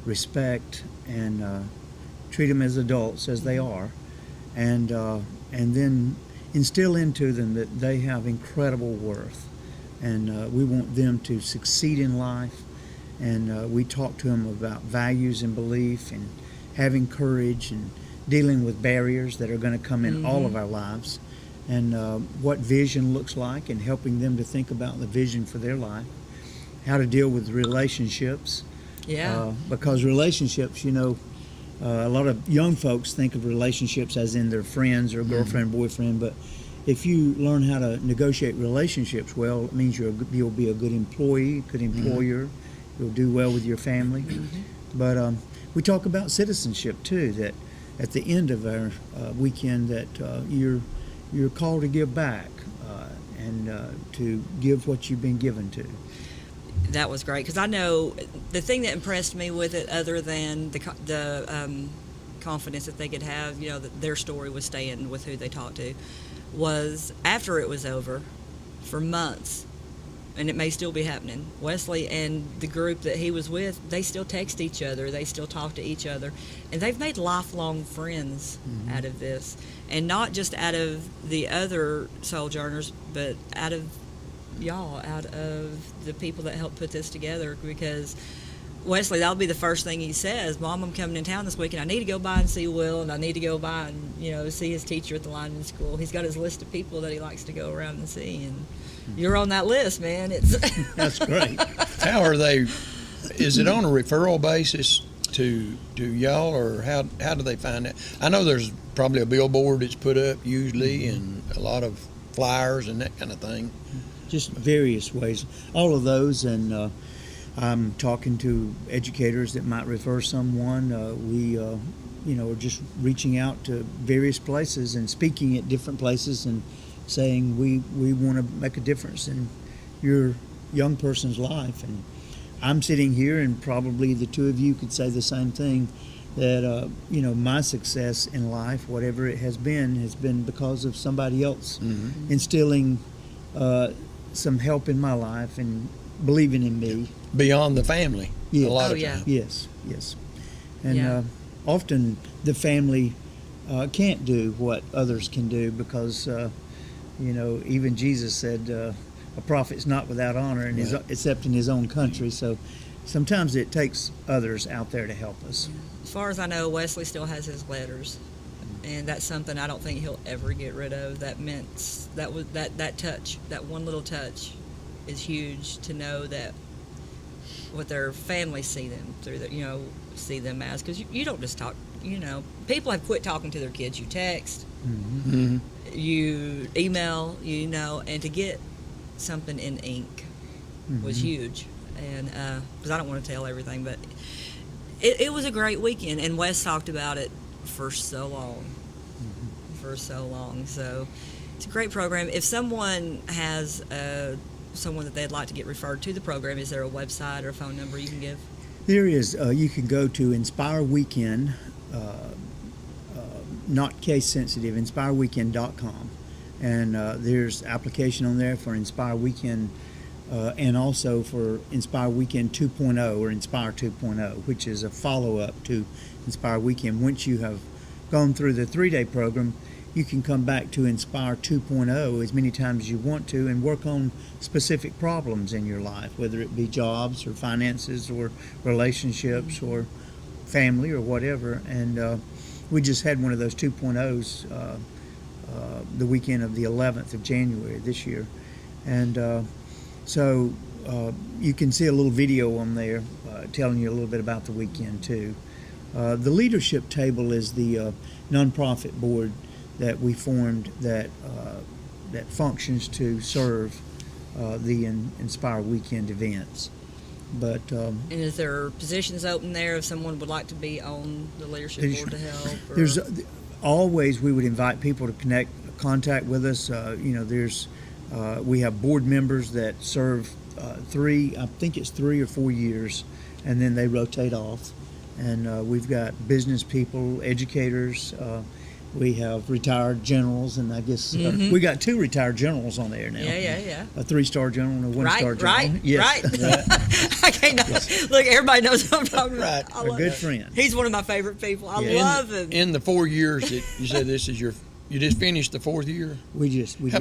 respect and treat them as adults as they are, and then instill into them that they have incredible worth, and we want them to succeed in life, and we talk to them about values and belief and having courage and dealing with barriers that are going to come in all of our lives, and what vision looks like, and helping them to think about the vision for their life, how to deal with relationships. Because relationships, a lot of young folks think of relationships as in their friends or girlfriend, boyfriend, but if you learn how to negotiate relationships well, it means you'll be a good employee, good employer, you'll do well with your family. But we talk about citizenship too, that at the end of our weekend that you're called to give back and to give what you've been given to. That was great, because I know the thing that impressed me with it, other than the confidence that they could have, that their story was staying with who they talked to, was after it was over, for months, and it may still be happening, Wesley and the group that he was with, they still text each other, they still talk to each other, and they've made lifelong friends out of this, and not just out of the other Sojourners, but out of y'all, out of the people that helped put this together. Because Wesley, that'll be the first thing he says: Mom, I'm coming in town this weekend, I need to go by and see Will, and I need to go by and see his teacher at the lineman school. He's got his list of people that he likes to go around and see, and you're on that list, man. It's That's great. How are they? Is it on a referral basis to y'all, or how do they find that? I know there's probably a billboard that's put up usually, and a lot of flyers and that kind of thing. Just various ways, all of those, and I'm talking to educators that might refer someone. We are just reaching out to various places and speaking at different places and saying we want to make a difference in your young person's life. And I'm sitting here, and probably the two of you could say the same thing, that my success in life, whatever it has been because of somebody else instilling some help in my life and believing in me. Beyond the family, yes. A lot of times. Yes. And often the family can't do what others can do, because even Jesus said a prophet's not without honor except in his own country. So sometimes it takes others out there to help us. As far as I know, Wesley still has his letters, and that's something I don't think he'll ever get rid of. That meant that touch, that one little touch, is huge, to know that what their families see them through, see them as, because you don't just talk. People have quit talking to their kids. You text, you email, and to get something in ink was huge. And because I don't want to tell everything, but it was a great weekend, and Wes talked about it for so long. So it's a great program. If someone has someone that they'd like to get referred to the program, is there a website or a phone number you can give? There is. You can go to Inspire Weekend, not case sensitive, inspireweekend.com, and there's application on there for Inspire Weekend, and also for Inspire Weekend 2.0 or Inspire 2.0, which is a follow-up to Inspire Weekend. Once you have gone through the 3-day program, you can come back to Inspire 2.0 as many times as you want to and work on specific problems in your life, whether it be jobs or finances or relationships or family or whatever. And we just had one of those 2.0s the weekend of the 11th of January this year. And so you can see a little video on there telling you a little bit about the weekend too. The leadership table is the nonprofit board that we formed that functions to serve the Inspire Weekend events. But and is there positions open there if someone would like to be on the leadership board to help? Or? There's always, we would invite people to contact with us. We have board members that serve 3 or 4 years, and then they rotate off. And we've got business people, educators, We have retired generals, and I guess we got 2 retired generals on there now. Yeah. A 3-star general and a 1-star general. Right. Yes. I can't look. Everybody knows what I'm talking about. Right. I A love good it. friend. He's one of my favorite people. I Yeah. love him. In the 4 years that you said this is you just finished the 4th year. How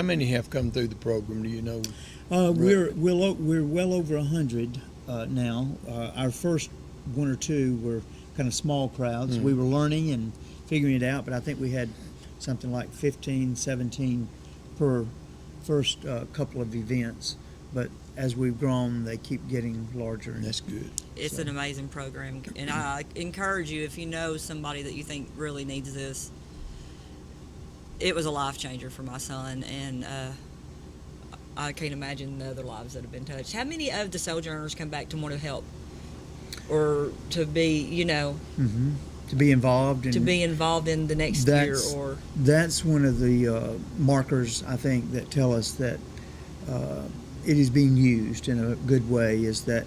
many have come through the program? Do you know? We're well over 100 now. Our first 1 or 2 were kind of small crowds. We were learning and figuring it out, but I think we had something like 15, 17 per first couple of events. But as we've grown, they keep getting larger. That's good. It's an amazing program, and I encourage you, if you know somebody that you think really needs this. It was a life changer for my son, and I can't imagine the other lives that have been touched. How many of the Sojourners come back to want to help, or to be, To be involved. to be involved in the next year? Or That's one of the markers, I think, that tell us that it is being used in a good way, is that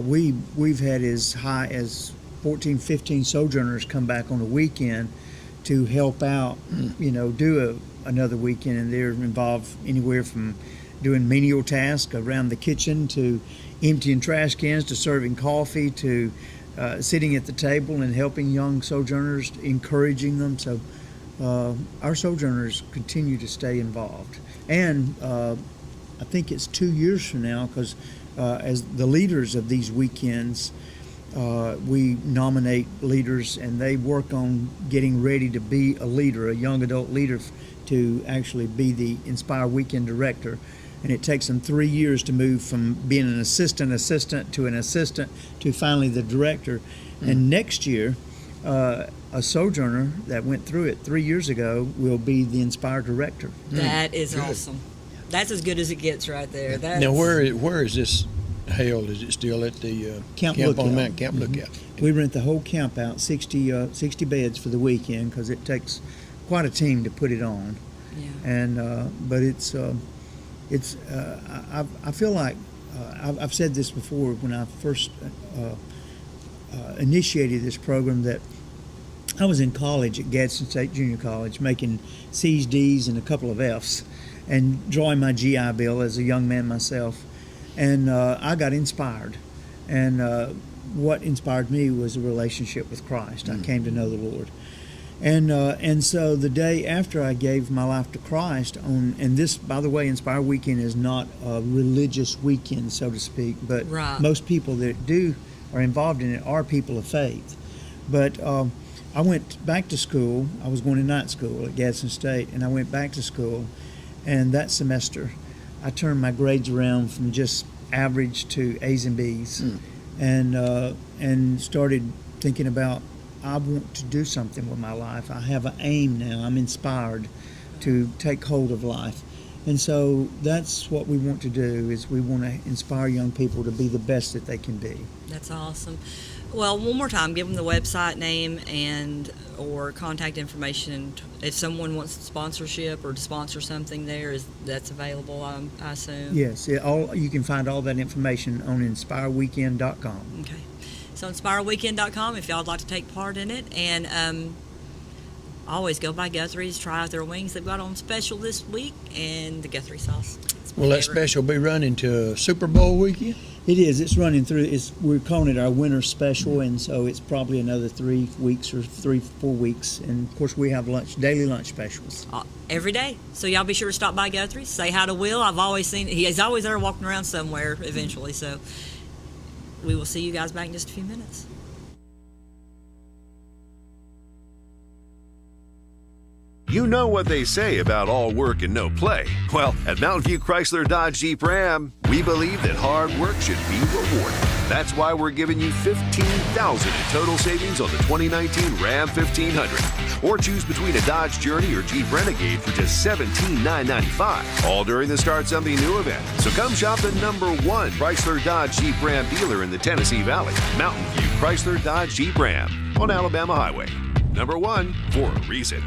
we've had as high as 14, 15 Sojourners come back on a weekend to help out, do another weekend, and they're involved anywhere from doing menial tasks around the kitchen to emptying trash cans to serving coffee to sitting at the table and helping young Sojourners, encouraging them. So our Sojourners continue to stay involved. And I think it's 2 years from now, because as the leaders of these weekends, we nominate leaders, and they work on getting ready to be a leader, a young adult leader, to actually be the Inspire Weekend director. And it takes them 3 years to move from being an assistant to an assistant to finally the director. And next year, a Sojourner that went through it 3 years ago will be the Inspire director. that is awesome. That's as good as it gets right there. That's, Now, where is this held? Is it still at the Camp on Lookout. the Mount Camp Lookout? We rent the whole camp out, 60 beds for the weekend, because it takes quite a team to put it on. Yeah. And but I feel like I've said this before when I first initiated this program, that I was in college at Gadsden State Junior College making C's, D's, and a couple of F's, and drawing my GI Bill as a young man myself. And I got inspired. And what inspired me was a relationship with Christ. I came to know the Lord. And so the day after I gave my life to Christ, and this, by the way, Inspire Weekend is not a religious weekend, so to speak, but Right. most people that are involved in it are people of faith. But I went back to school. I was going to night school at Gadsden State, and I went back to school. And that semester, I turned my grades around from just average to A's and B's, and started thinking about, I want to do something with my life. I have an aim now. I'm inspired to take hold of life. And so that's what we want to do, is we want to inspire young people to be the best that they can be. That's awesome. Well, one more time, give them the website name and or contact information. If someone wants sponsorship or to sponsor something there, that's available, I assume? Yes, you can find all that information on inspireweekend.com. Okay. So inspireweekend.com if y'all would like to take part in it. And always go by Guthrie's, try out their wings. They've got on special this week, and the Guthrie sauce. It's my Will that favorite. special be running to Super Bowl weekend? It is. It's running through. We're calling it our winter special, and so it's probably another 3 weeks or 3-4 weeks. And of course, we have daily lunch specials. Every day. So y'all be sure to stop by Guthrie's. Say hi to Will. I've always seen he's always there walking around somewhere eventually. So we will see you guys back in just a few minutes. You know what they say about all work and no play. Well, at Mountain View Chrysler Dodge Jeep Ram, we believe that hard work should be rewarded. That's why we're giving you $15,000 in total savings on the 2019 Ram 1500. Or choose between a Dodge Journey or Jeep Renegade for just $17,995. All during the Start Something New event. So come shop the #1 Chrysler Dodge Jeep Ram dealer in the Tennessee Valley. Mountain View Chrysler Dodge Jeep Ram on Alabama Highway. #1 for a reason.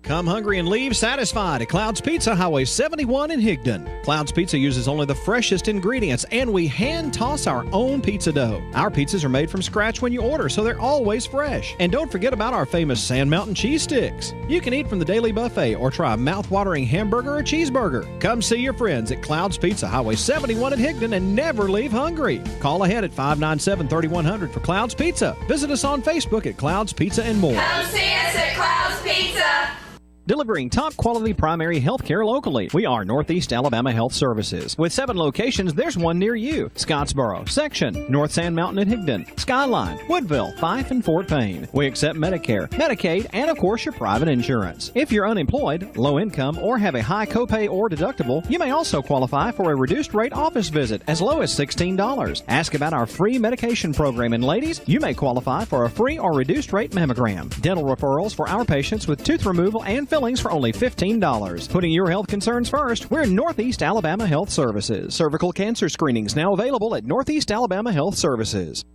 Come hungry and leave satisfied at Clouds Pizza, Highway 71 in Higdon. Clouds Pizza uses only the freshest ingredients, and we hand toss our own pizza dough. Our pizzas are made from scratch when you order, so they're always fresh. And don't forget about our famous Sand Mountain cheese sticks. You can eat from the daily buffet or try a mouth-watering hamburger or cheeseburger. Come see your friends at Clouds Pizza, Highway 71 in Higdon, and never leave hungry. Call ahead at 597-3100 for Clouds Pizza. Visit us on Facebook at Clouds Pizza and more. Come see us at Clouds Pizza. Delivering top-quality primary health care locally. We are Northeast Alabama Health Services. With 7 locations, there's one near you. Scottsboro, Section, North Sand Mountain and Higdon, Skyline, Woodville, Fife, and Fort Payne. We accept Medicare, Medicaid, and of course your private insurance. If you're unemployed, low income, or have a high copay or deductible, you may also qualify for a reduced rate office visit as low as $16. Ask about our free medication program, and ladies, you may qualify for a free or reduced rate mammogram. Dental referrals for our patients with tooth removal and fillings for only $15. Putting your health concerns first, we're Northeast Alabama Health Services. Cervical cancer screenings now available at Northeast Alabama Health Services.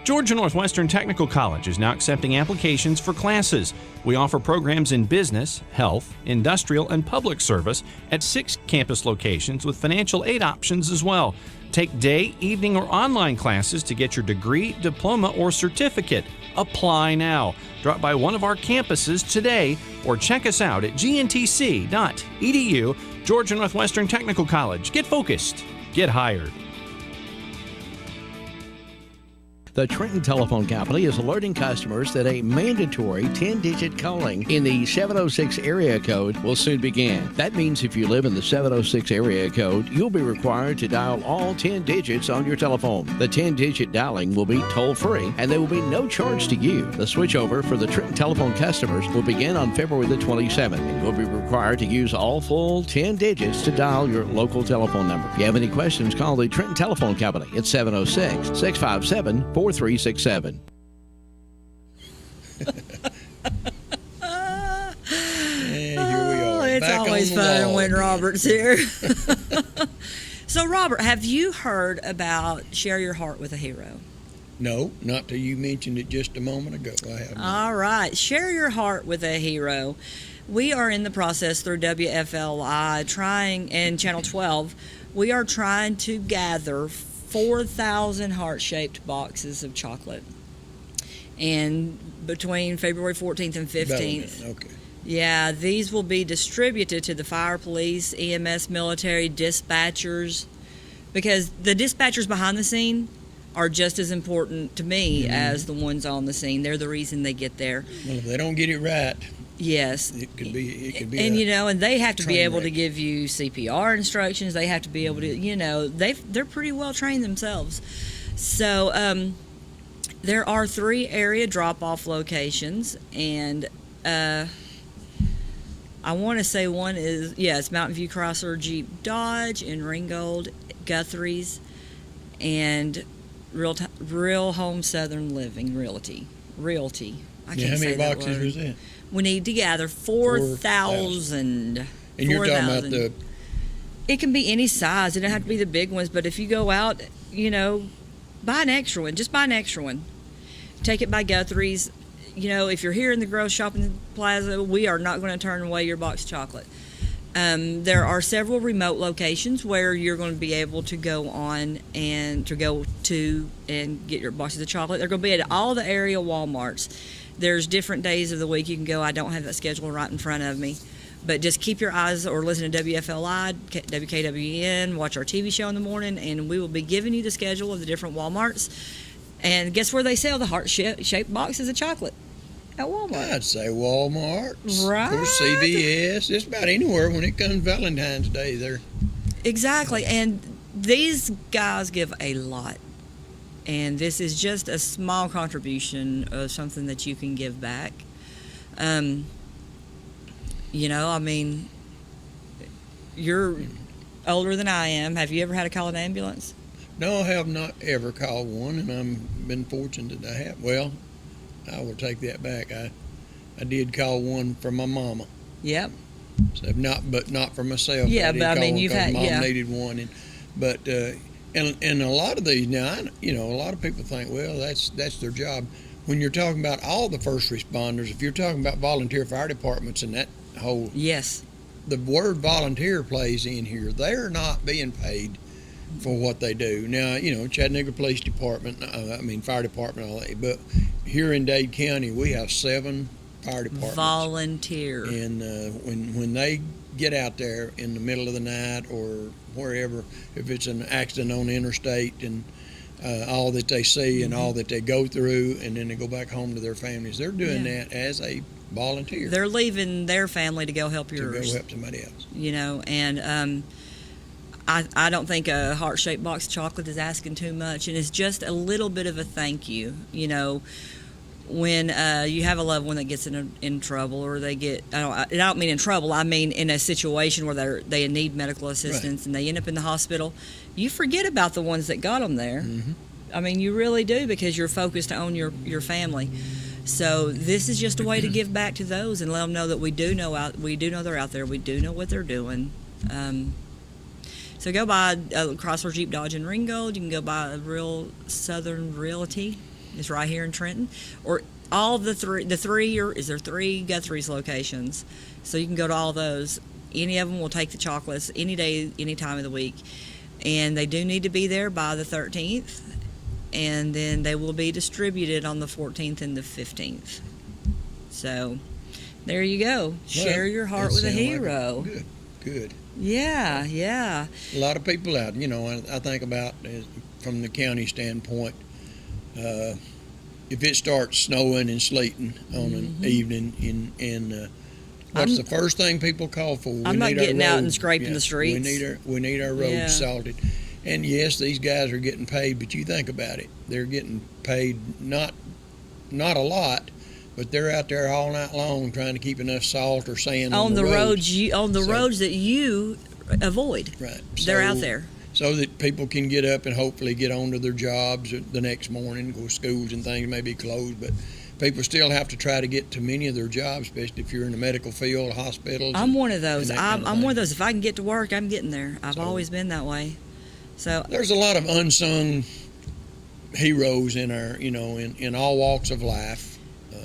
Georgia Northwestern Technical College is now accepting applications for classes. We offer programs in business, health, industrial, and public service at 6 campus locations with financial aid options as well. Take day, evening, or online classes to get your degree, diploma, or certificate. Apply now. Drop by one of our campuses today or check us out at gntc.edu. Georgia Northwestern Technical College. Get focused. Get hired. The Trenton Telephone Company is alerting customers that a mandatory 10-digit calling in the 706 area code will soon begin. That means if you live in the 706 area code, you'll be required to dial all 10 digits on your telephone. The 10-digit dialing will be toll-free, and there will be no charge to you. The switchover for the Trenton Telephone customers will begin on February the 27th, and you'll be required to use all full 10 digits to dial your local telephone number. If you have any questions, call the Trenton Telephone Company at 706-657-4367. And here we are. It's back always on the fun wall when again. Robert's here. So, Robert, have you heard about Share Your Heart with a Hero? No, not till you mentioned it just a moment ago. I have not. All right. Share Your Heart with a Hero. We are in the process through WFLI and Channel 12. We are trying to gather 4,000 heart-shaped boxes of chocolate. And between February 14th and 15th. Okay. Yeah, these will be distributed to the fire, police, EMS, military, dispatchers, because the dispatchers behind the scene are just as important to me as the ones on the scene. They're the reason they get there. Well, if they don't get it right, yes, it could be. And and they have to be train able to wreck. give you CPR instructions. They have to be able to, they're pretty well trained themselves. So there are 3 area drop-off locations, and I want to say one is, it's Mountain View Chrysler Jeep Dodge in Ringgold, Guthrie's, and Real Home Southern Living Realty. I can't How say many that boxes word. was that? We need to gather 4,000. And you're talking about the. It can be any size. It doesn't have to be the big ones, but if you go out, buy an extra one. Just buy an extra one. Take it by Guthrie's. If you're here in the Grove Shopping Plaza, we are not going to turn away your box of chocolate. There are several remote locations where you're going to be able to go on and get your boxes of chocolate. They're going to be at all the area Walmarts. There's different days of the week you can go. I don't have that schedule right in front of me. But just keep your eyes or listen to WFLI, WKWN, watch our TV show in the morning, and we will be giving you the schedule of the different Walmarts. And guess where they sell the heart-shaped boxes of chocolate? At Walmart. I'd say Walmart. Right. Of course, CVS. Just about anywhere when it comes Valentine's Day there. Exactly. And these guys give a lot. And this is just a small contribution of something that you can give back. You're older than I am. Have you ever had to call an ambulance? No, I have not ever called one, and I've been fortunate that I have. Well, I will take that back. I did call one for my mama. Yep. So not for myself. Yeah, but I mean, you've you've had mom needed one, and a lot of these now, a lot of people think, well, that's their job. When you're talking about all the first responders, if you're talking about volunteer fire departments and whole. Yes. The word volunteer plays in here. They're not being paid for what they do. Now, Chattanooga Police Department, Fire Department, all that, but here in Dade County, we have 7 fire departments. Volunteer. And when they get out there in the middle of the night or wherever, if it's an accident on the interstate and all that they see and all that they go through, and then they go back home to their families, they're doing that as a volunteer. They're leaving their family to go help yours. To go help somebody else. And I don't think a heart-shaped box of chocolate is asking too much, and it's just a little bit of a thank you. When you have a loved one that gets in trouble, or they get, I don't mean in trouble, I mean in a situation where they need medical assistance, and they end up in the hospital, you forget about the ones that got them there. Mm-hmm. I mean, you really do, because you're focused on your family. So this is just a way to give back to those and let them know that we do know they're out there. We do know what they're doing. So go by Chrysler Jeep Dodge in Ringgold. You can go by Real Southern Realty. It's right here in Trenton. Or all is there 3 Guthrie's locations. So you can go to all those. Any of them will take the chocolates any day, any time of the week. And they do need to be there by the 13th. And then they will be distributed on the 14th and the 15th. So there you go. Share your heart with a hero. Good. Yeah. A lot of people out, I think about from the county standpoint, if it starts snowing and sleeting on an evening, and what's the first thing people call for? I'm not getting out and scraping the streets. We need our roads salted. And yes, these guys are getting paid, but you think about it. They're getting paid not a lot, but they're out there all night long trying to keep enough salt or sand on the roads. Roads that you avoid. Right. They're out there. So that people can get up and hopefully get on to their jobs the next morning. Go to schools and things may be closed, but people still have to try to get to many of their jobs, especially if you're in the medical field, hospitals. I'm one of those. I'm one of those. If I can get to work, I'm getting there. I've always been that way. So there's a lot of unsung heroes in our, in all walks of life.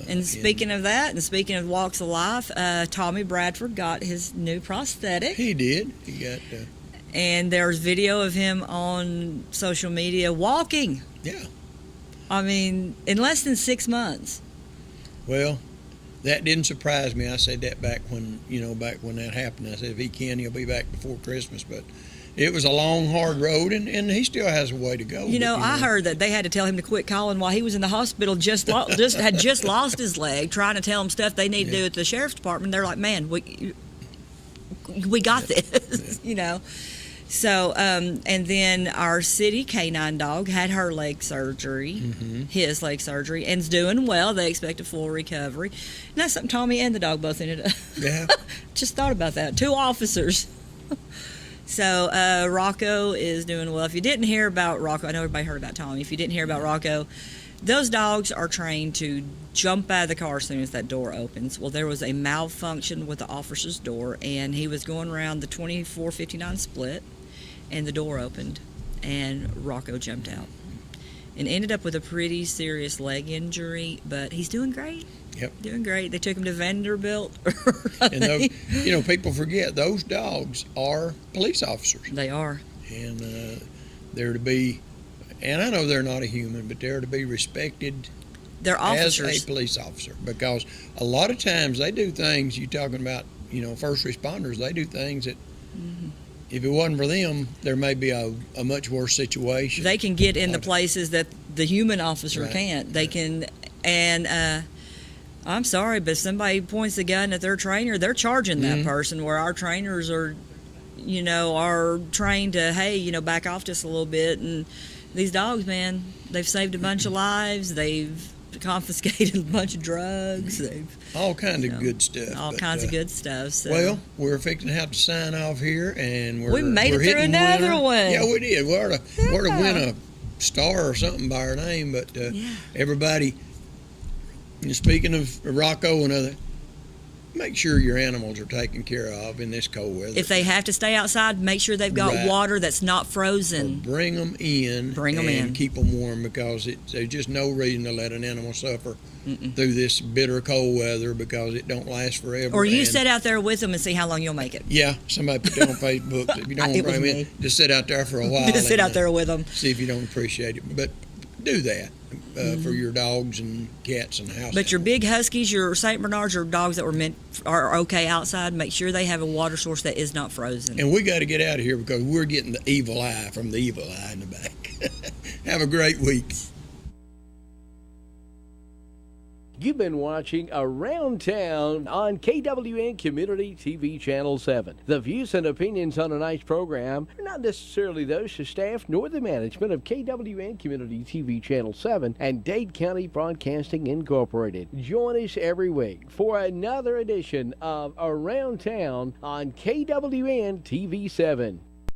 And speaking of that, and speaking of walks of life, Tommy Bradford got his new prosthetic. He did. He got. And there's video of him on social media walking. Yeah. I mean, in less than 6 months. Well, that didn't surprise me. I said that back when that happened. I said if he can, he'll be back before Christmas. But it was a long, hard road, and he still has a way to go. I heard that they had to tell him to quit calling while he was in the hospital. Had just lost his leg, trying to tell him stuff they need to do at the sheriff's department. They're like, man, we got this, So, and then our city canine dog had her leg surgery, his leg surgery, and is doing well. They expect a full recovery. And that's something Tommy and the dog both ended up. Yeah. Just thought about that. 2 officers. So, Rocco is doing well. If you didn't hear about Rocco, I know everybody heard about Tommy. If you didn't hear about Rocco, those dogs are trained to jump out of the car as soon as that door opens. Well, there was a malfunction with the officer's door, and he was going around the 2459 split, and the door opened, and Rocco jumped out and ended up with a pretty serious leg injury, but he's doing great. Yep. Doing great. They took him to Vanderbilt. And those, people forget those dogs are police officers. They are. And they're to be, and I know they're not a human, but they're to be respected. They're officers. As a police officer, because a lot of times they do things, you talking about, first responders, they do things that if it wasn't for them, there may be a much worse situation. They can get in the places that the human officer can't. They can, and I'm sorry, but if somebody points the gun at their trainer, they're charging that person, where our trainers are, are trained to, hey, back off just a little bit. And these dogs, man, they've saved a bunch of lives. They've confiscated a bunch of drugs. They've all kinds of good stuff. All kinds of good stuff. So. Well, we're fixing to have to sign off here, and we made it through another one. Yeah, we did. We're to win a star or something by our name, but everybody. Speaking of Rocco and other, make sure your animals are taken care of in this cold weather. If they have to stay outside, make sure they've got Right. water that's not frozen. Bring them in. Bring 'em and in. keep them warm, because there's just no reason to let an animal suffer through this bitter cold weather, because it don't last forever. Or you And- sit out there with them and see how long you'll make it. Yeah, somebody put that on Facebook. If you don't want to It was bring 'em in, me. just sit out there for a while. Just sit and, out there with them. See if you don't appreciate it. But do that for your dogs and cats and house. But your big huskies, your Saint Bernards, your dogs that are okay outside, make sure they have a water source that is not frozen. And we got to get out of here, because we're getting the evil eye from the evil eye in the back. Have a great week. You've been watching Around Town on KWN Community TV Channel 7. The views and opinions on tonight's program are not necessarily those of staff nor the management of KWN Community TV Channel 7 and Dade County Broadcasting Incorporated. Join us every week for another edition of Around Town on KWN TV 7.